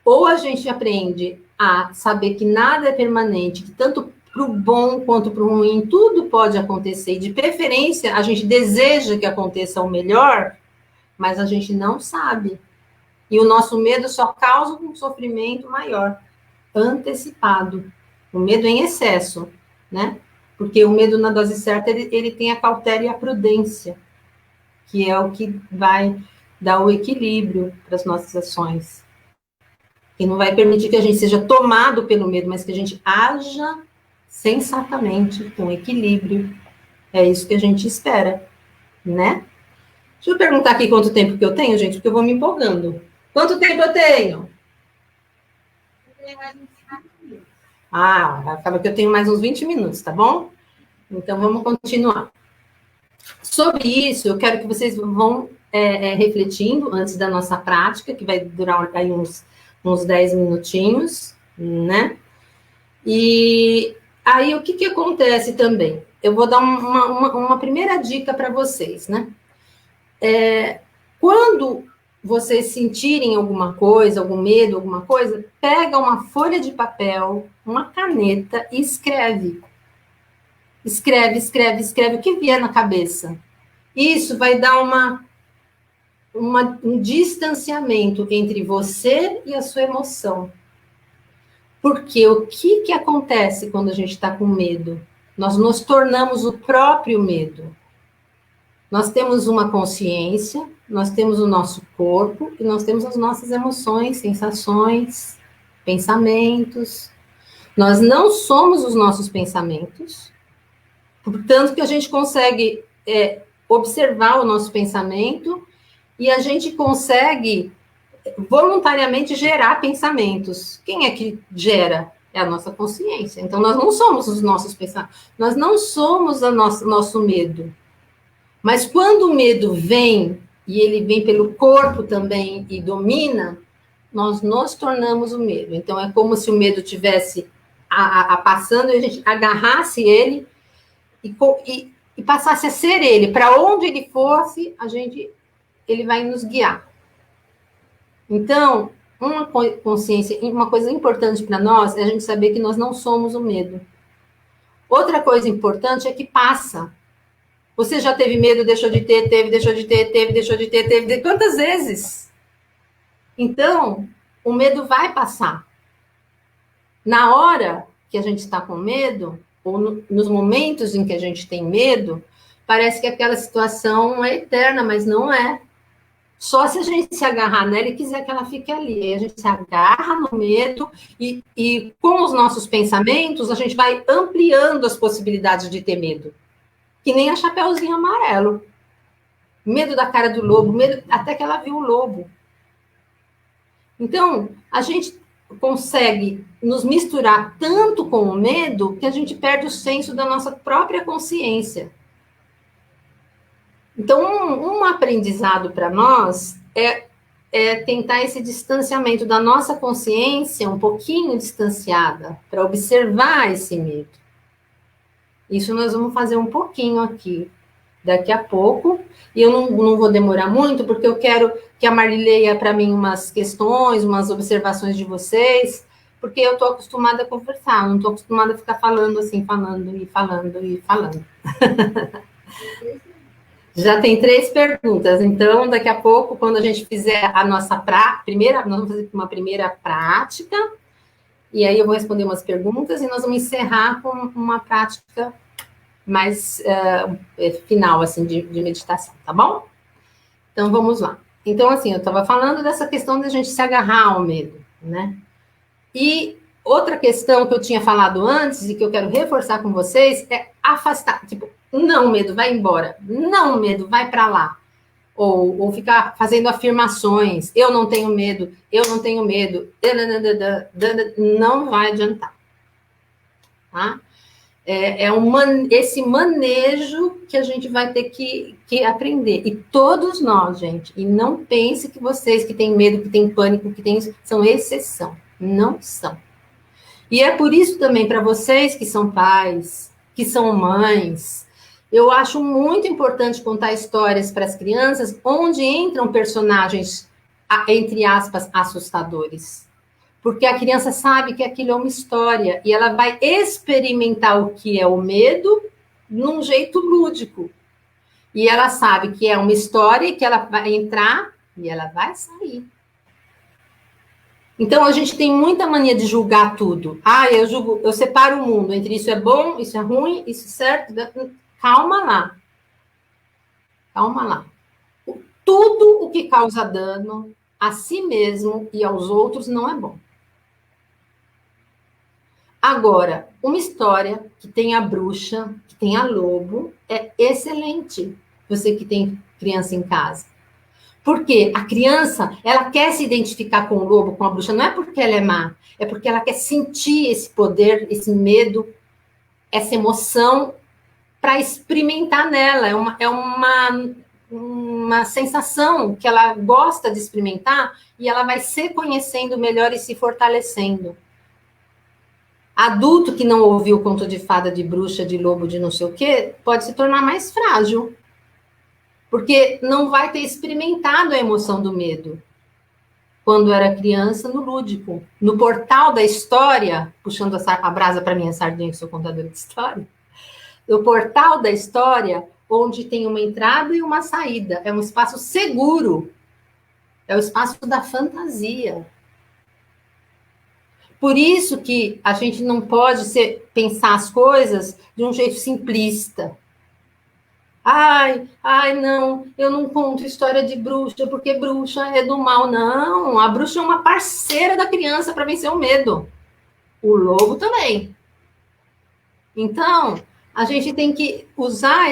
ou a gente aprende a saber que nada é permanente, que tanto para o bom quanto para o ruim, tudo pode acontecer, e de preferência, a gente deseja que aconteça o melhor, mas a gente não sabe. E o nosso medo só causa um sofrimento maior, antecipado. O medo em excesso, né? Porque o medo na dose certa, ele tem a cautela e a prudência, que é o que vai dar o equilíbrio para as nossas ações. Que não vai permitir que a gente seja tomado pelo medo, mas que a gente haja sensatamente, com equilíbrio. É isso que a gente espera, né? Deixa eu perguntar aqui quanto tempo que eu tenho, gente, porque eu vou me empolgando. Quanto tempo eu tenho? Acaba que eu tenho mais uns 20 minutos, tá bom? Então, vamos continuar. Sobre isso, eu quero que vocês vão refletindo antes da nossa prática, que vai durar aí uns 10 minutinhos, né? E aí, o que acontece também? Eu vou dar uma primeira dica para vocês, né? Quando vocês sentirem alguma coisa, algum medo, alguma coisa, pega uma folha de papel, uma caneta e escreve. Escreve o que vier na cabeça. Isso vai dar um distanciamento entre você e a sua emoção. Porque o que acontece quando a gente está com medo? Nós nos tornamos o próprio medo. Nós temos uma consciência, nós temos o nosso corpo e nós temos as nossas emoções, sensações, pensamentos. Nós não somos os nossos pensamentos, portanto que a gente consegue observar o nosso pensamento e a gente consegue voluntariamente gerar pensamentos. Quem é que gera? É a nossa consciência. Então, nós não somos os nossos pensamentos, nós não somos nosso medo. Mas quando o medo vem, e ele vem pelo corpo também e domina, nós nos tornamos o medo. Então, é como se o medo tivesse passando e a gente agarrasse ele e passasse a ser ele. Para onde ele fosse, ele vai nos guiar. Então, uma consciência, uma coisa importante para nós é a gente saber que nós não somos o medo. Outra coisa importante é que passa. Você já teve medo, deixou de ter, teve, deixou de ter, teve, deixou de ter, teve, quantas vezes? Então, o medo vai passar. Na hora que a gente está com medo, ou nos momentos em que a gente tem medo, parece que aquela situação é eterna, mas não é. Só se a gente se agarrar nela e quiser que ela fique ali. Aí a gente se agarra no medo e com os nossos pensamentos, a gente vai ampliando as possibilidades de ter medo. Que nem a Chapeuzinho Amarelo. Medo da cara do lobo, medo até que ela viu o lobo. Então, a gente consegue nos misturar tanto com o medo que a gente perde o senso da nossa própria consciência. Então, um aprendizado para nós é tentar esse distanciamento da nossa consciência um pouquinho distanciada, para observar esse medo. Isso nós vamos fazer um pouquinho aqui, daqui a pouco, e eu não vou demorar muito, porque eu quero que a Marli leia para mim umas questões, umas observações de vocês, porque eu estou acostumada a conversar, não estou acostumada a ficar falando assim, falando e falando e falando. Já tem 3 perguntas, então daqui a pouco, quando a gente fizer a nossa primeira, nós vamos fazer uma primeira prática, e aí eu vou responder umas perguntas, e nós vamos encerrar com uma prática mais final, assim, de meditação, tá bom? Então, vamos lá. Então, assim, eu estava falando dessa questão da gente se agarrar ao medo, né? E outra questão que eu tinha falado antes, e que eu quero reforçar com vocês, é afastar, tipo, não, medo, vai embora. Não, medo, vai para lá. Ou ficar fazendo afirmações. Eu não tenho medo, eu não tenho medo. Não vai adiantar. Tá? Esse manejo que a gente vai ter que aprender. E todos nós, gente. E não pense que vocês que têm medo, que têm pânico, são exceção. Não são. E é por isso também, para vocês que são pais, que são mães, eu acho muito importante contar histórias para as crianças onde entram personagens, entre aspas, assustadores. Porque a criança sabe que aquilo é uma história e ela vai experimentar o que é o medo num jeito lúdico. E ela sabe que é uma história e que ela vai entrar e ela vai sair. Então, a gente tem muita mania de julgar tudo. Eu separo o mundo entre isso é bom, isso é ruim, isso é certo. Calma lá. Calma lá. Tudo o que causa dano a si mesmo e aos outros não é bom. Agora, uma história que tenha bruxa, que tenha lobo, é excelente. Você que tem criança em casa. Porque a criança, ela quer se identificar com o lobo, com a bruxa, não é porque ela é má, é porque ela quer sentir esse poder, esse medo, essa emoção para experimentar nela. É uma sensação que ela gosta de experimentar e ela vai se conhecendo melhor e se fortalecendo. Adulto que não ouviu conto de fada, de bruxa, de lobo, de não sei o quê, pode se tornar mais frágil. Porque não vai ter experimentado a emoção do medo. Quando era criança, no lúdico. No portal da história, puxando a brasa para minha sardinha, que sou contadora de história. No portal da história, onde tem uma entrada e uma saída. É um espaço seguro. É o espaço da fantasia. Por isso que a gente não pode pensar as coisas de um jeito simplista. Ai, não, eu não conto história de bruxa, porque bruxa é do mal. Não, a bruxa é uma parceira da criança para vencer o medo. O lobo também. Então, a gente tem que usar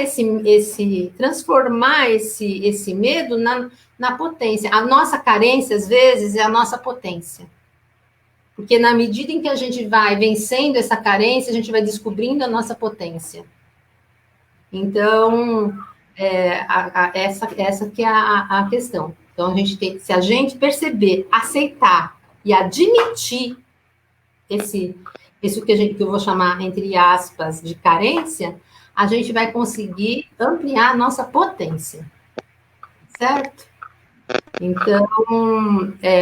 transformar esse medo na potência. A nossa carência, às vezes, é a nossa potência. Porque na medida em que a gente vai vencendo essa carência, a gente vai descobrindo a nossa potência. Então, essa que é a questão. Então, se a gente perceber, aceitar e admitir isso que eu vou chamar, entre aspas, de carência, a gente vai conseguir ampliar a nossa potência. Certo? Então,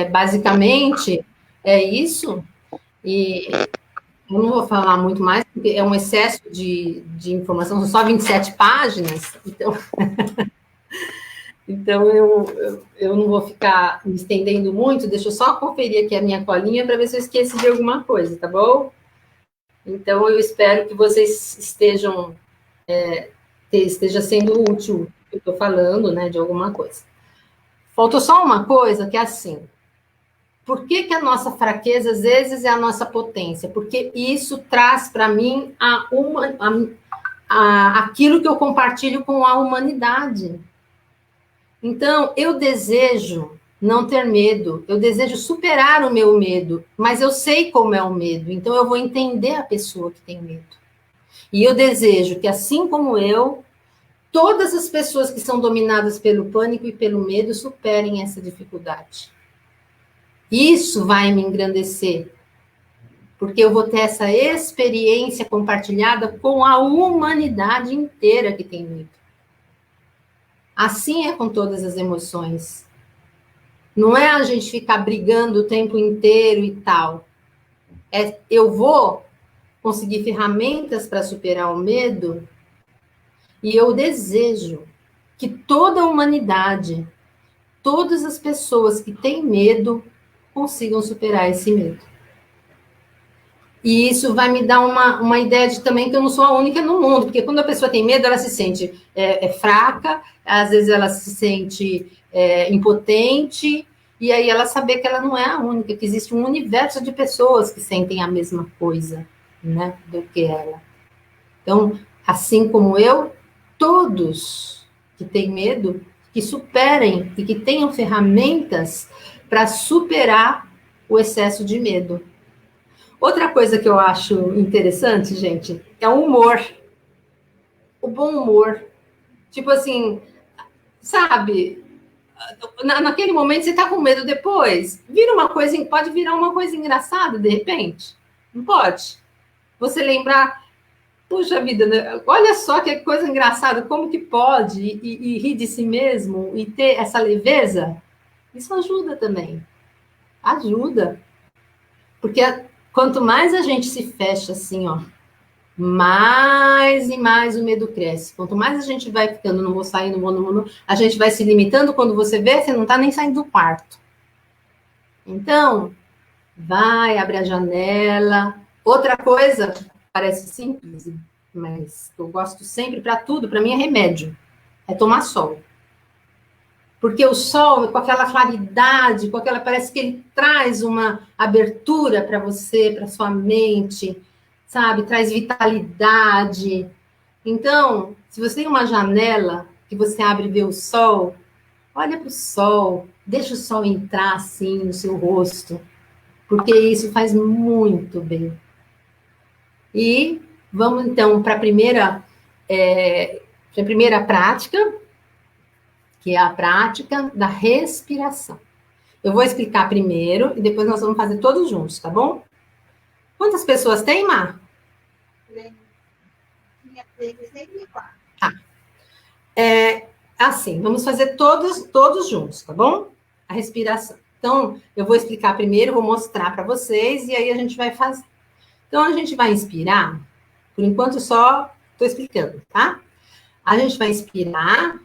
basicamente, é isso. E Eu não vou falar muito mais, porque é um excesso de informação, são só 27 páginas, então eu não vou ficar me estendendo muito, deixa eu só conferir aqui a minha colinha para ver se eu esqueci de alguma coisa, tá bom? Então, eu espero que vocês esteja sendo útil o que eu estou falando, né, de alguma coisa. Faltou só uma coisa, que é assim, por que que a nossa fraqueza, às vezes, é a nossa potência? Porque isso traz para mim aquilo que eu compartilho com a humanidade. Então, eu desejo não ter medo, eu desejo superar o meu medo, mas eu sei como é o medo, então eu vou entender a pessoa que tem medo. E eu desejo que, assim como eu, todas as pessoas que são dominadas pelo pânico e pelo medo superem essa dificuldade. Isso vai me engrandecer, porque eu vou ter essa experiência compartilhada com a humanidade inteira que tem medo. Assim é com todas as emoções. Não é a gente ficar brigando o tempo inteiro e tal. Eu vou conseguir ferramentas para superar o medo e eu desejo que toda a humanidade, todas as pessoas que têm medo, consigam superar esse medo. E isso vai me dar uma ideia de também que eu não sou a única no mundo, porque quando a pessoa tem medo, ela se sente fraca, às vezes ela se sente impotente, e aí ela saber que ela não é a única, que existe um universo de pessoas que sentem a mesma coisa, né, do que ela. Então, assim como eu, todos que têm medo, que superem e que tenham ferramentas para superar o excesso de medo. Outra coisa que eu acho interessante, gente, é o humor. O bom humor. Tipo assim, sabe, naquele momento você tá com medo, depois vira uma coisa, pode virar uma coisa engraçada de repente. Não pode? Você lembrar, puxa vida, né? Olha só que coisa engraçada, como que pode e rir de si mesmo e ter essa leveza? Isso ajuda também. Ajuda. Porque quanto mais a gente se fecha assim, ó, mais e mais o medo cresce. Quanto mais a gente vai ficando, não vou sair, não vou, a gente vai se limitando, quando você vê, você não está nem saindo do quarto. Então, vai, abre a janela. Outra coisa, parece simples, mas eu gosto sempre para tudo, para mim é remédio, é tomar sol. Porque o sol, com aquela claridade, com aquela, parece que ele traz uma abertura para você, para sua mente, sabe? Traz vitalidade. Então, se você tem uma janela que você abre e vê o sol, olha para o sol, deixa o sol entrar assim no seu rosto, porque isso faz muito bem. E vamos então para a primeira prática, que é a prática da respiração. Eu vou explicar primeiro e depois nós vamos fazer todos juntos, tá bom? Quantas pessoas tem, Mar? Tá. Assim, vamos fazer todos juntos, tá bom? A respiração. Então, eu vou explicar primeiro, vou mostrar para vocês e aí a gente vai fazer. Então, a gente vai inspirar, por enquanto só estou explicando, tá? A gente vai inspirar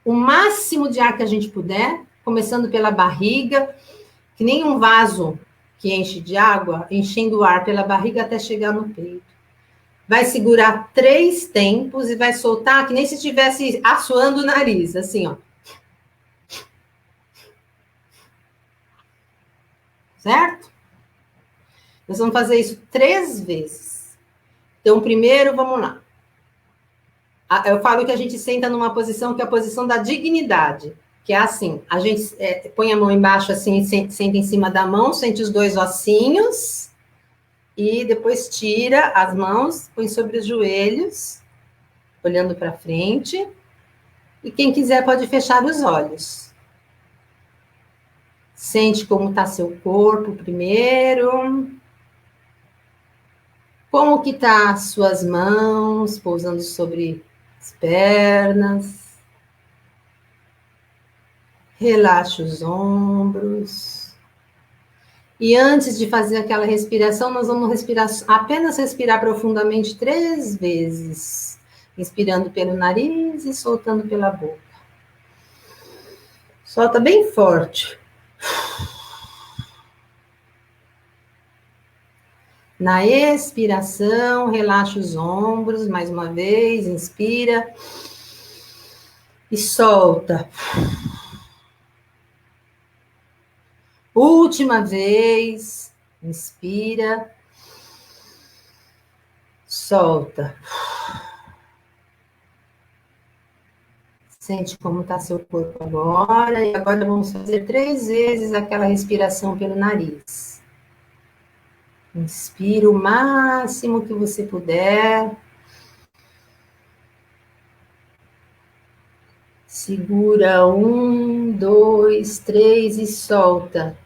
o máximo de ar que a gente puder, começando pela barriga, que nem um vaso que enche de água, enchendo o ar pela barriga até chegar no peito. Vai segurar 3 tempos e vai soltar, que nem se estivesse assoando o nariz, assim, ó. Certo? Nós vamos fazer isso 3 vezes. Então, primeiro, vamos lá. Eu falo que a gente senta numa posição que é a posição da dignidade, que é assim, a gente põe a mão embaixo assim, senta em cima da mão, sente os 2 ossinhos, e depois tira as mãos, põe sobre os joelhos, olhando para frente, e quem quiser pode fechar os olhos. Sente como está seu corpo primeiro, como que tá as suas mãos pousando sobre as pernas. Relaxa os ombros. E antes de fazer aquela respiração, nós vamos apenas respirar profundamente 3 vezes. Inspirando pelo nariz e soltando pela boca. Solta bem forte. Na expiração, relaxa os ombros, mais uma vez, inspira. E solta. Última vez, inspira. Solta. Sente como está seu corpo agora. E agora vamos fazer 3 vezes aquela respiração pelo nariz. Inspira o máximo que você puder. Segura 1, 2, 3 e solta.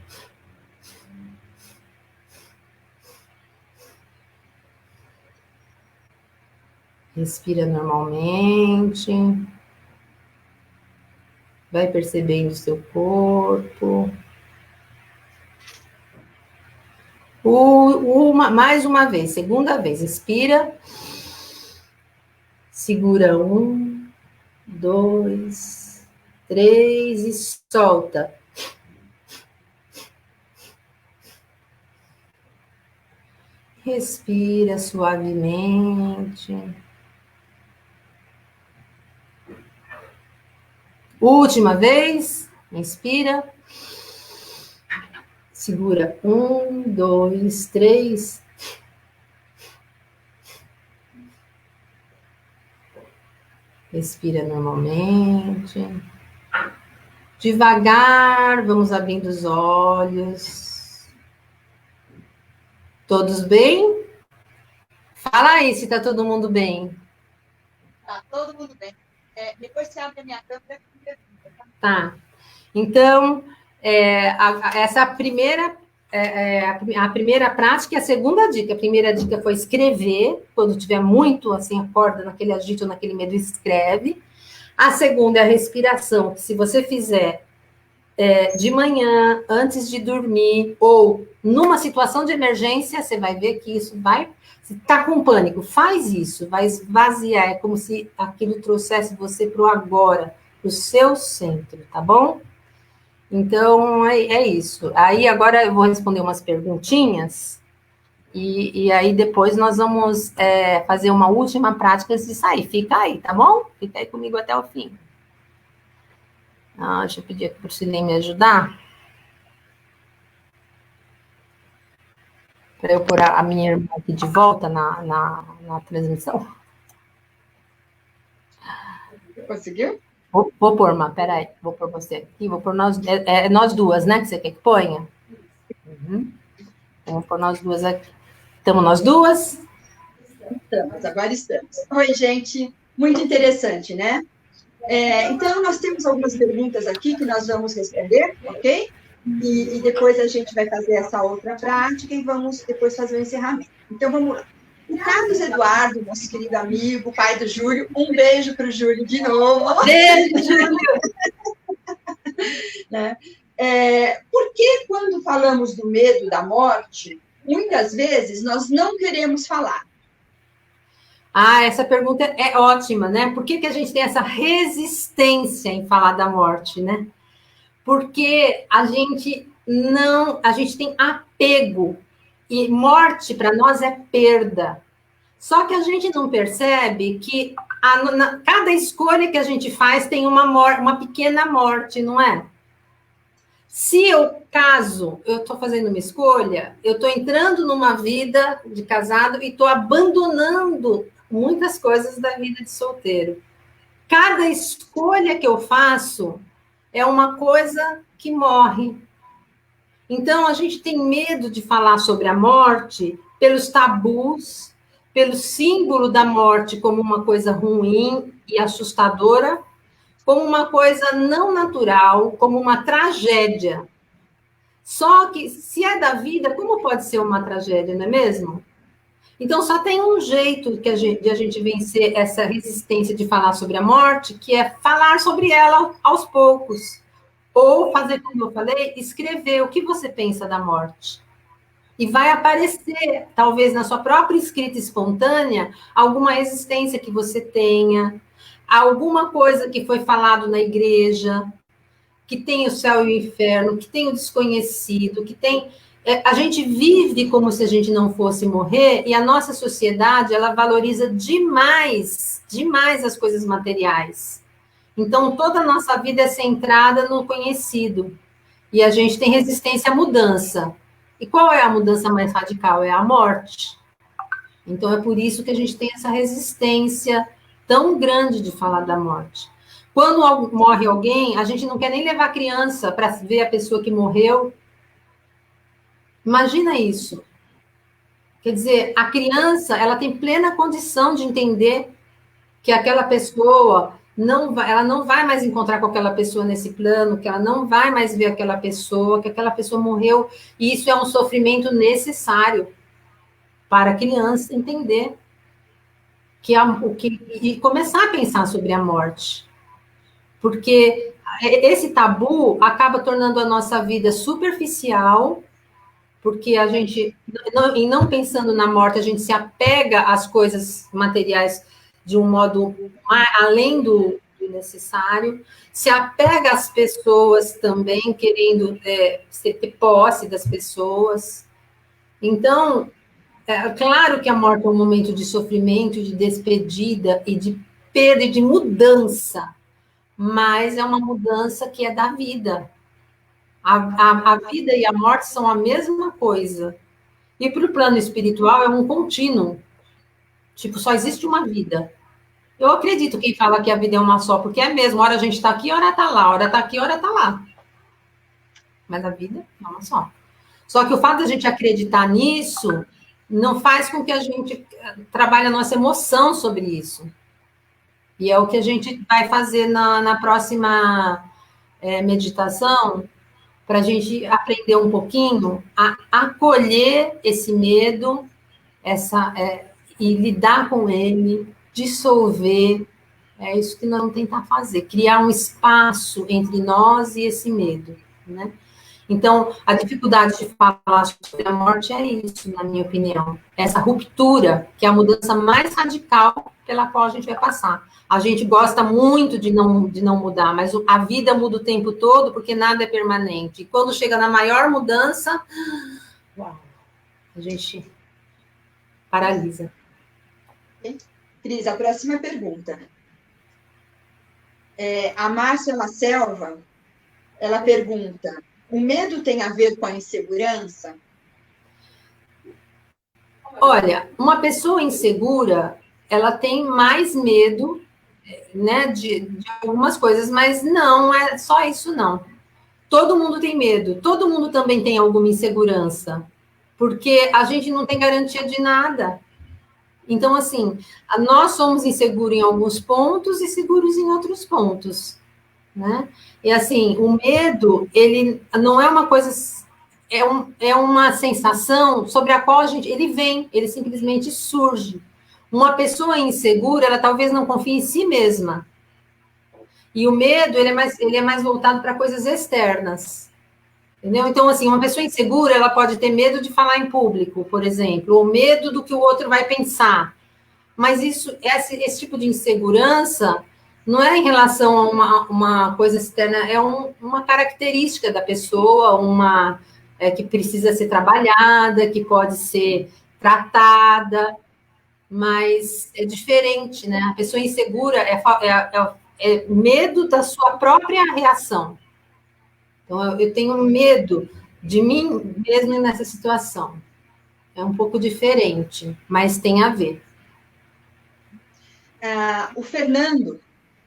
Respira normalmente. Vai percebendo o seu corpo. Mais uma vez, segunda vez. Inspira. Segura 1, 2, 3 e solta. Respira suavemente. Última vez. Inspira. Segura 1, 2, 3. Respira normalmente. Devagar, vamos abrindo os olhos. Todos bem? Fala aí se tá todo mundo bem. Tá todo mundo bem. Depois você abre a minha câmera. Tá. Então, essa primeira a primeira prática e a segunda dica. A primeira dica foi escrever. Quando tiver muito, assim, acorda naquele agito, naquele medo, escreve. A segunda é a respiração, que se você fizer de manhã, antes de dormir, ou numa situação de emergência, você vai ver que isso vai... Se está com pânico, faz isso, vai esvaziar. É como se aquilo trouxesse você para o agora, para o seu centro, tá bom? Então, é isso. Aí, agora eu vou responder umas perguntinhas, e aí depois nós vamos fazer uma última prática antes de sair. Fica aí, tá bom? Fica aí comigo até o fim. Deixa eu pedir aqui para o Silene me ajudar. Para eu pôr a minha irmã aqui de volta na transmissão. Conseguiu? Vou pôr, irmã, peraí. Vou pôr você aqui, vou pôr nós... nós duas, né, que você quer que ponha? Uhum. Vamos pôr nós duas aqui. Estamos nós duas? Agora estamos. Oi, gente. Muito interessante, né? Então, nós temos algumas perguntas aqui que nós vamos responder, ok? E depois a gente vai fazer essa outra prática e vamos depois fazer o encerramento. Então, vamos lá. O Carlos Eduardo, nosso querido amigo, pai do Júlio, um beijo para o Júlio de novo. Beijo, Júlio! Né? Por que, quando falamos do medo da morte, muitas vezes nós não queremos falar? Essa pergunta é ótima, né? Por que a gente tem essa resistência em falar da morte, né? Porque a gente tem apego, e morte para nós é perda. Só que a gente não percebe que cada escolha que a gente faz tem uma pequena morte, não é? Se eu estou fazendo uma escolha, eu estou entrando numa vida de casado e estou abandonando muitas coisas da vida de solteiro. Cada escolha que eu faço é uma coisa que morre. Então, a gente tem medo de falar sobre a morte pelos tabus, pelo símbolo da morte como uma coisa ruim e assustadora, como uma coisa não natural, como uma tragédia. Só que, se é da vida, como pode ser uma tragédia, não é mesmo? Então, só tem um jeito de a gente vencer essa resistência de falar sobre a morte, que é falar sobre ela aos poucos. Ou fazer, como eu falei, escrever o que você pensa da morte. E vai aparecer, talvez na sua própria escrita espontânea, alguma resistência que você tenha, alguma coisa que foi falado na igreja, que tem o céu e o inferno, que tem o desconhecido, que tem... a gente vive como se a gente não fosse morrer, e a nossa sociedade, ela valoriza demais, demais as coisas materiais. Então, toda a nossa vida é centrada no conhecido. E a gente tem resistência à mudança. E qual é a mudança mais radical? É a morte. Então, é por isso que a gente tem essa resistência tão grande de falar da morte. Quando morre alguém, a gente não quer nem levar a criança para ver a pessoa que morreu. Imagina isso. Quer dizer, a criança, ela tem plena condição de entender que aquela pessoa ela não vai mais encontrar com aquela pessoa nesse plano, que ela não vai mais ver aquela pessoa, que aquela pessoa morreu, e isso é um sofrimento necessário para a criança entender e começar a pensar sobre a morte. Porque esse tabu acaba tornando a nossa vida superficial, porque a gente, em não pensando na morte, a gente se apega às coisas materiais de um modo além do necessário, se apega às pessoas também, querendo ter posse das pessoas. Então, claro que a morte é um momento de sofrimento, de despedida e de perda e de mudança, mas é uma mudança que é da vida. A vida e a morte são a mesma coisa. E para o plano espiritual é um contínuo. Tipo, só existe uma vida. Eu acredito quem fala que a vida é uma só, porque é mesmo. Hora a gente está aqui, hora está lá. Hora está aqui, hora está lá. Mas a vida é uma só. Só que o fato de a gente acreditar nisso não faz com que a gente trabalhe a nossa emoção sobre isso. E é o que a gente vai fazer na próxima meditação, para a gente aprender um pouquinho a acolher esse medo, e lidar com ele, dissolver. É isso que nós vamos tentar fazer, criar um espaço entre nós e esse medo, né? Então, a dificuldade de falar sobre a morte é isso, na minha opinião. Essa ruptura, que é a mudança mais radical pela qual a gente vai passar. A gente gosta muito de não mudar, mas a vida muda o tempo todo, porque nada é permanente. E quando chega na maior mudança, uau, a gente paralisa. Cris, a próxima pergunta. A Márcia La Selva, ela pergunta: o medo tem a ver com a insegurança? Olha, uma pessoa insegura, ela tem mais medo, né, de algumas coisas, mas não é só isso, não. Todo mundo tem medo, todo mundo também tem alguma insegurança, porque a gente não tem garantia de nada. Então, assim, nós somos inseguros em alguns pontos e seguros em outros pontos, né? E, assim, o medo, ele não é uma coisa... É uma sensação sobre a qual ele simplesmente surge. Uma pessoa insegura, ela talvez não confie em si mesma. E o medo, ele é mais voltado para coisas externas. Entendeu? Então, assim, uma pessoa insegura, ela pode ter medo de falar em público, por exemplo, ou medo do que o outro vai pensar. Mas esse tipo de insegurança não é em relação a uma coisa externa, é uma característica da pessoa, que precisa ser trabalhada, que pode ser tratada, mas é diferente, né? A pessoa insegura é medo da sua própria reação. Então, eu tenho medo de mim mesmo nessa situação. É um pouco diferente, mas tem a ver. O Fernando,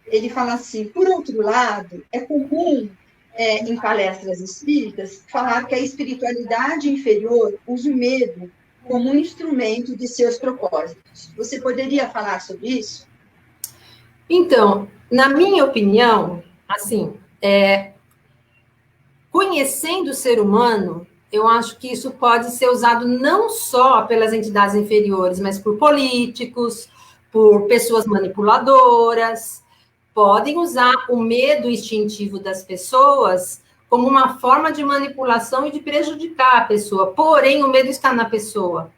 ele fala assim: por outro lado, é comum, em palestras espíritas, falar que a espiritualidade inferior usa o medo como um instrumento de seus propósitos. Você poderia falar sobre isso? Então, na minha opinião, assim, conhecendo o ser humano, eu acho que isso pode ser usado não só pelas entidades inferiores, mas por políticos, por pessoas manipuladoras. Podem usar o medo instintivo das pessoas como uma forma de manipulação e de prejudicar a pessoa. Porém, o medo está na pessoa.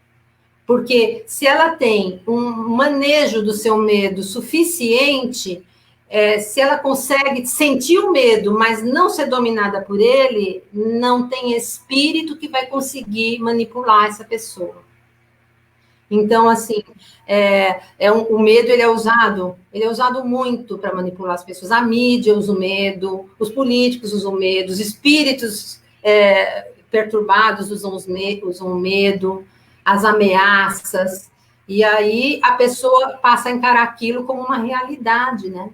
Porque se ela tem um manejo do seu medo suficiente, se ela consegue sentir o medo, mas não ser dominada por ele, não tem espírito que vai conseguir manipular essa pessoa. Então, assim, o medo ele é usado muito para manipular as pessoas. A mídia usa o medo, os políticos usam o medo, os espíritos perturbados usam o medo, as ameaças, e aí a pessoa passa a encarar aquilo como uma realidade, né?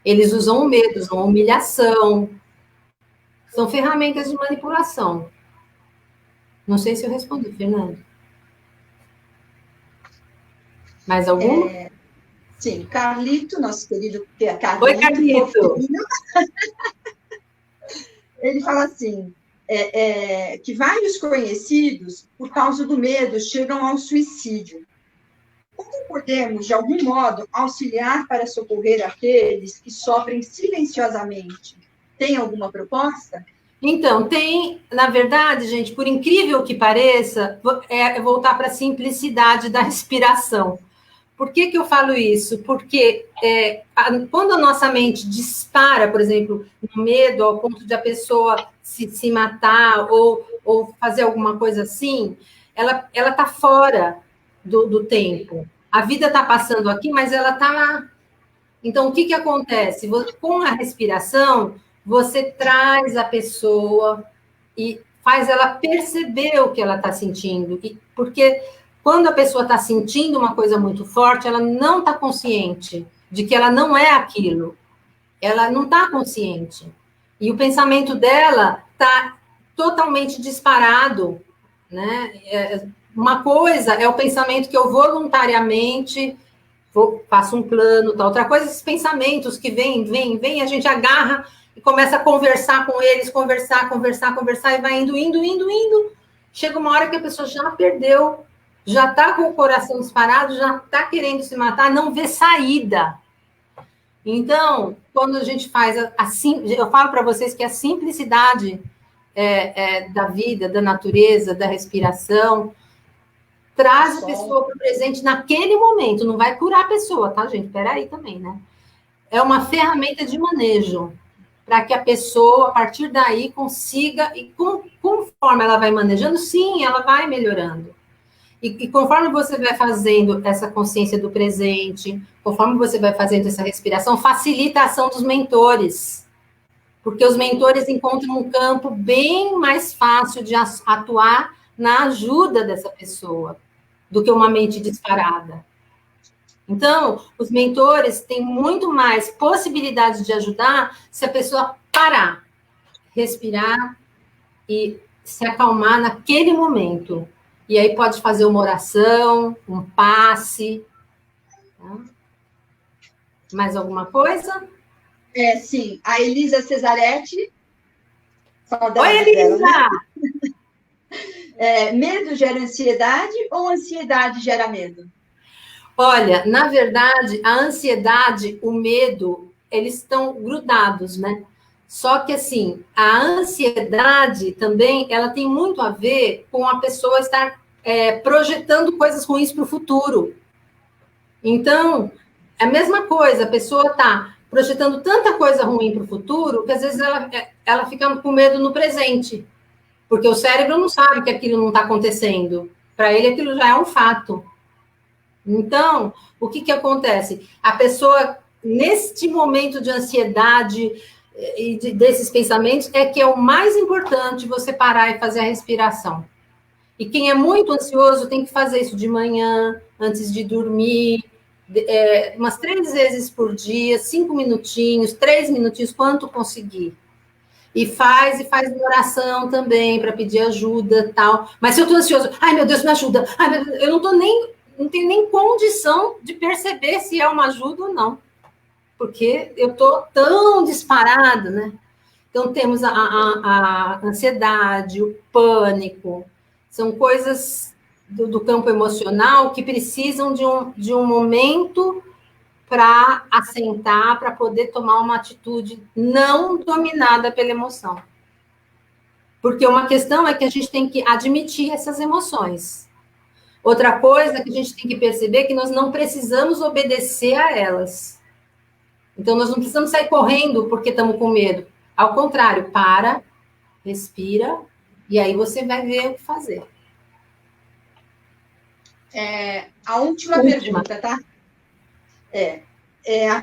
Eles usam o medo, usam a humilhação, são ferramentas de manipulação. Não sei se eu respondi, Fernando. Mais algum? Sim, Carlito, nosso querido Carlito. Oi, Carlito. Ele fala assim, que vários conhecidos, por causa do medo, chegam ao suicídio. Como podemos, de algum modo, auxiliar para socorrer aqueles que sofrem silenciosamente? Tem alguma proposta? Então, tem, na verdade, gente, por incrível que pareça, voltar para a simplicidade da respiração. Por que eu falo isso? Porque quando a nossa mente dispara, por exemplo, no medo, ao ponto de a pessoa se matar ou fazer alguma coisa assim, ela está fora do tempo. A vida está passando aqui, mas ela está lá. Então, o que acontece? Com a respiração, você traz a pessoa e faz ela perceber o que ela está sentindo. Porque quando a pessoa está sentindo uma coisa muito forte, ela não está consciente de que ela não é aquilo. Ela não está consciente. E o pensamento dela está totalmente disparado, né? Uma coisa é o pensamento que eu voluntariamente faço um plano, tal. Outra coisa, esses pensamentos que vêm, a gente agarra e começa a conversar com eles, conversar, e vai indo. Chega uma hora que a pessoa já perdeu, já está com o coração disparado, já está querendo se matar, não vê saída. Então, quando a gente faz assim, eu falo para vocês que a simplicidade da vida, da natureza, da respiração, traz a pessoa para o presente naquele momento, não vai curar a pessoa, tá, gente? Peraí também, né? É uma ferramenta de manejo, para que a pessoa, a partir daí, consiga, e conforme ela vai manejando, sim, ela vai melhorando. E conforme você vai fazendo essa consciência do presente, conforme você vai fazendo essa respiração, facilita a ação dos mentores. Porque os mentores encontram um campo bem mais fácil de atuar na ajuda dessa pessoa do que uma mente disparada. Então, os mentores têm muito mais possibilidade de ajudar se a pessoa parar, respirar e se acalmar naquele momento. E aí pode fazer uma oração, um passe. Tá? Mais alguma coisa? Sim. A Elisa Cesaretti. Oi, Elisa! Dela, né? Medo gera ansiedade ou ansiedade gera medo? Olha, na verdade, a ansiedade, o medo, eles estão grudados, né? Só que, assim, a ansiedade também, ela tem muito a ver com a pessoa estar projetando coisas ruins para o futuro. Então, é a mesma coisa, a pessoa está projetando tanta coisa ruim para o futuro, que às vezes ela fica com medo no presente, porque o cérebro não sabe que aquilo não está acontecendo. Para ele, aquilo já é um fato. Então, o que acontece? A pessoa, neste momento de ansiedade e desses pensamentos, que é o mais importante você parar e fazer a respiração. E quem é muito ansioso tem que fazer isso de manhã, antes de dormir, umas 3 vezes por dia, 5 minutinhos, 3 minutinhos, quanto conseguir. E faz uma oração também para pedir ajuda, tal. Mas se eu estou ansioso, ai meu Deus, me ajuda. Ai, meu Deus, eu não tenho nem condição de perceber se é uma ajuda ou não. Porque eu estou tão disparada, né? Então, temos a ansiedade, o pânico. São coisas do campo emocional que precisam de um momento para assentar, para poder tomar uma atitude não dominada pela emoção. Porque uma questão é que a gente tem que admitir essas emoções. Outra coisa que a gente tem que perceber é que nós não precisamos obedecer a elas. Então, nós não precisamos sair correndo porque estamos com medo. Ao contrário, para, respira, e aí você vai ver o que fazer. A última pergunta, tá?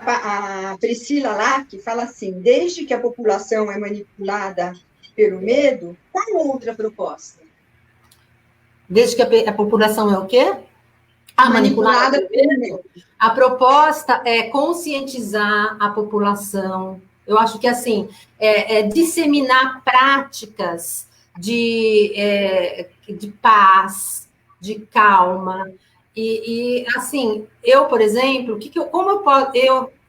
A Priscila lá, que fala assim, desde que a população é manipulada pelo medo, qual outra proposta? Desde que a população é o quê? Manipulada pelo medo. A proposta é conscientizar a população. Eu acho que, assim, disseminar práticas de paz, de calma. E assim, eu, por exemplo,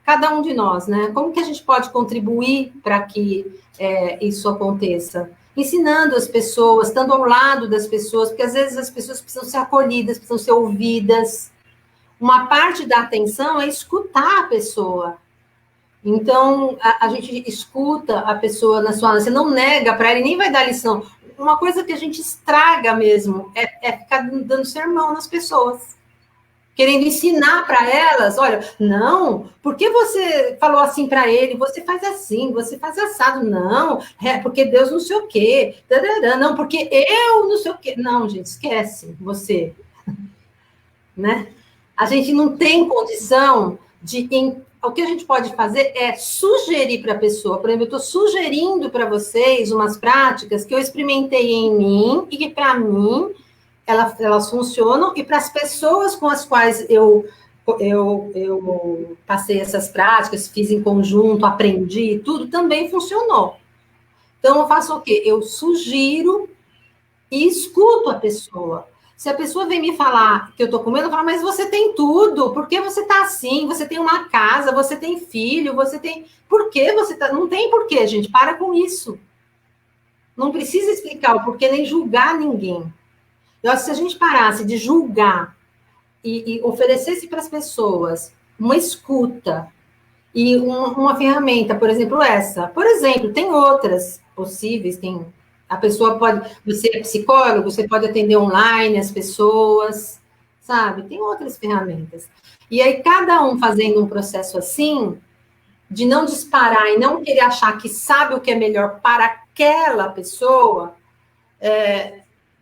cada um de nós, né? Como que a gente pode contribuir para que isso aconteça? Ensinando as pessoas, estando ao lado das pessoas, porque às vezes as pessoas precisam ser acolhidas, precisam ser ouvidas. Uma parte da atenção é escutar a pessoa. Então, a gente escuta a pessoa na sua... Você não nega para ela e nem vai dar lição. Uma coisa que a gente estraga mesmo é ficar dando sermão nas pessoas. Querendo ensinar para elas, olha, não, por que você falou assim para ele? Você faz assim, você faz assado. Não, porque Deus não sei o quê. Não, porque eu não sei o quê. Não, gente, esquece você. Né? A gente não tem condição de... O que a gente pode fazer é sugerir para a pessoa. Por exemplo, eu estou sugerindo para vocês umas práticas que eu experimentei em mim e que, para mim, elas funcionam, e para as pessoas com as quais eu passei essas práticas, fiz em conjunto, aprendi, tudo, também funcionou. Então, eu faço o quê? Eu sugiro e escuto a pessoa. Se a pessoa vem me falar que eu estou com medo, eu falo, mas você tem tudo, por que você está assim? Você tem uma casa, você tem filho, você tem... Por que você está... Não tem porquê, gente, para com isso. Não precisa explicar o porquê, nem julgar ninguém. Eu acho que se a gente parasse de julgar e oferecesse para as pessoas uma escuta e uma ferramenta, por exemplo, essa. Por exemplo, tem outras possíveis, a pessoa pode... Você é psicólogo, você pode atender online as pessoas, sabe? Tem outras ferramentas. E aí, cada um fazendo um processo assim, de não disparar e não querer achar que sabe o que é melhor para aquela pessoa,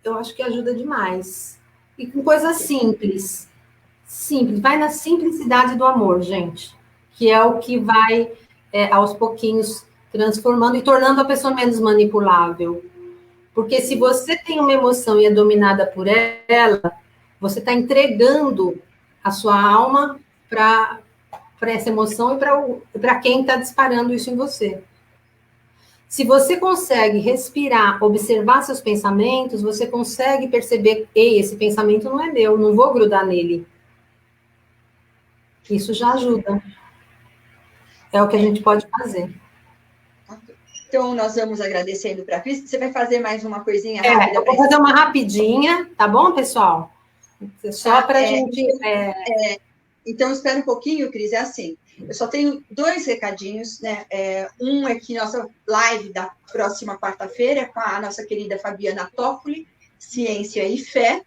eu acho que ajuda demais. E com coisas simples. Simples. Vai na simplicidade do amor, gente. Que é o que vai, aos pouquinhos, transformando e tornando a pessoa menos manipulável. Porque se você tem uma emoção e é dominada por ela, você está entregando a sua alma para essa emoção e para quem está disparando isso em você. Se você consegue respirar, observar seus pensamentos, você consegue perceber, ei, esse pensamento não é meu, não vou grudar nele. Isso já ajuda. É o que a gente pode fazer. Então, nós vamos agradecendo para a Cris. Você vai fazer mais uma coisinha rápida? Eu vou fazer uma rapidinha, tá bom, pessoal? Só para a gente... Então, espera um pouquinho, Cris, é assim. Eu só tenho 2 recadinhos, né? Um é que nossa live da próxima quarta-feira é com a nossa querida Fabiana Toffoli, Ciência e Fé.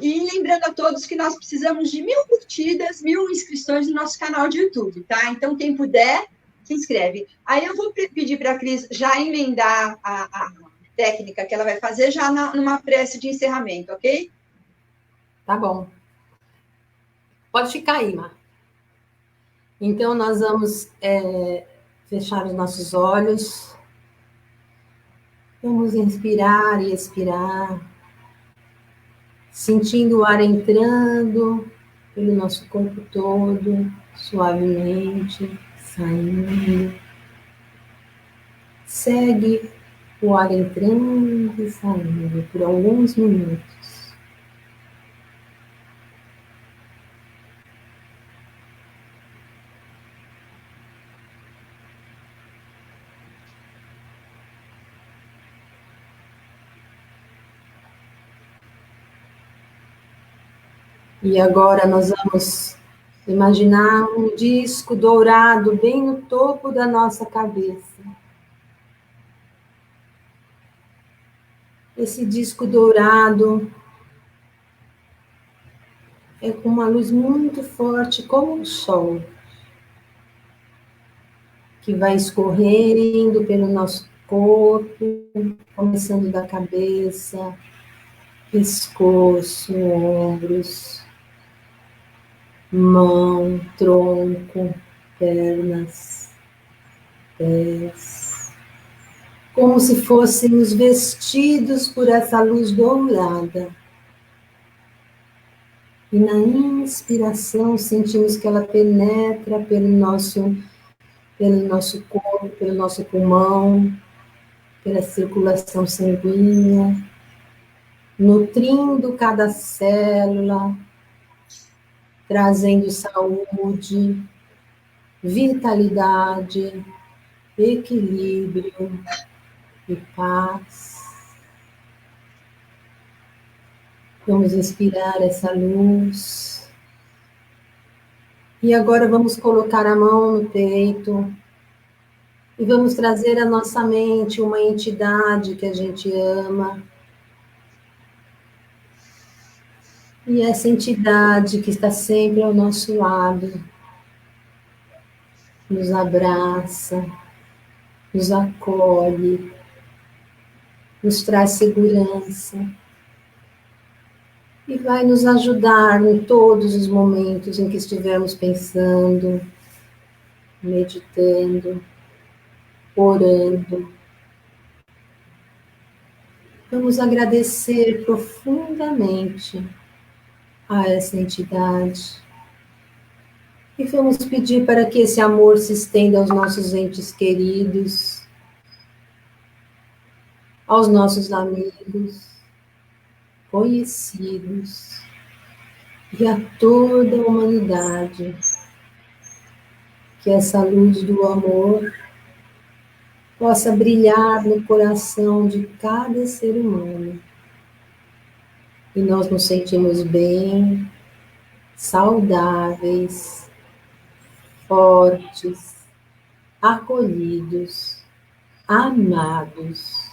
E lembrando a todos que nós precisamos de 1000 curtidas, 1000 inscrições no nosso canal de YouTube, tá? Então, quem puder, se inscreve. Aí eu vou pedir para a Cris já emendar a técnica que ela vai fazer já numa prece de encerramento, ok? Tá bom. Pode ficar aí, Mar. Então, nós vamos fechar os nossos olhos. Vamos inspirar e expirar, sentindo o ar entrando pelo nosso corpo todo, suavemente, saindo. Segue o ar entrando e saindo por alguns minutos. E agora nós vamos imaginar um disco dourado bem no topo da nossa cabeça. Esse disco dourado é com uma luz muito forte, como o sol, que vai escorrendo pelo nosso corpo, começando da cabeça, pescoço, ombros, mão, tronco, pernas, pés, como se fôssemos vestidos por essa luz dourada. E na inspiração sentimos que ela penetra pelo nosso corpo, pelo nosso pulmão, pela circulação sanguínea, nutrindo cada célula, trazendo saúde, vitalidade, equilíbrio e paz. Vamos inspirar essa luz. E agora vamos colocar a mão no peito e vamos trazer à nossa mente uma entidade que a gente ama. E essa entidade que está sempre ao nosso lado, nos abraça, nos acolhe, nos traz segurança e vai nos ajudar em todos os momentos em que estivermos pensando, meditando, orando. Vamos agradecer profundamente a essa entidade e vamos pedir para que esse amor se estenda aos nossos entes queridos, aos nossos amigos, conhecidos e a toda a humanidade. Que essa luz do amor possa brilhar no coração de cada ser humano. E nós nos sentimos bem, saudáveis, fortes, acolhidos, amados.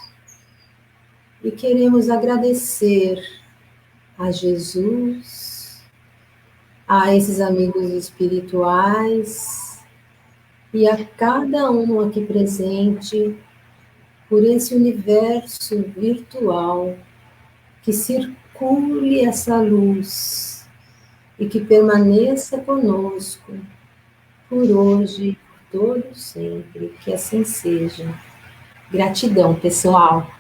E queremos agradecer a Jesus, a esses amigos espirituais e a cada um aqui presente por esse universo virtual que circule essa luz e que permaneça conosco por hoje e por todo sempre. Que assim seja. Gratidão, pessoal.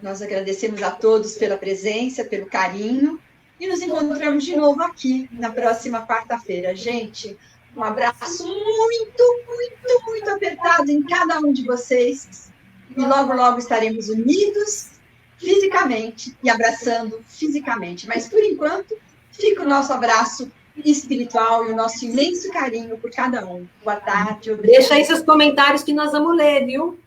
Nós agradecemos a todos pela presença, pelo carinho, e nos encontramos de novo aqui na próxima quarta-feira. Gente, um abraço muito apertado em cada um de vocês, e logo estaremos unidos fisicamente e abraçando fisicamente. Mas, por enquanto, fica o nosso abraço espiritual e o nosso imenso carinho por cada um. Boa tarde. Obrigada. Deixa aí seus comentários que nós vamos ler, viu?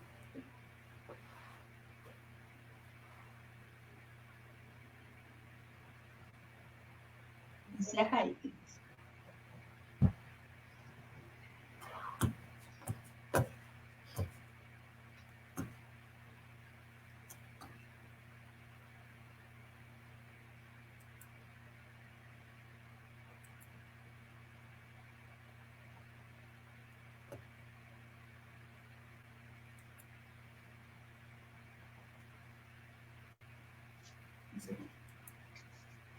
Encerra aí. Sim.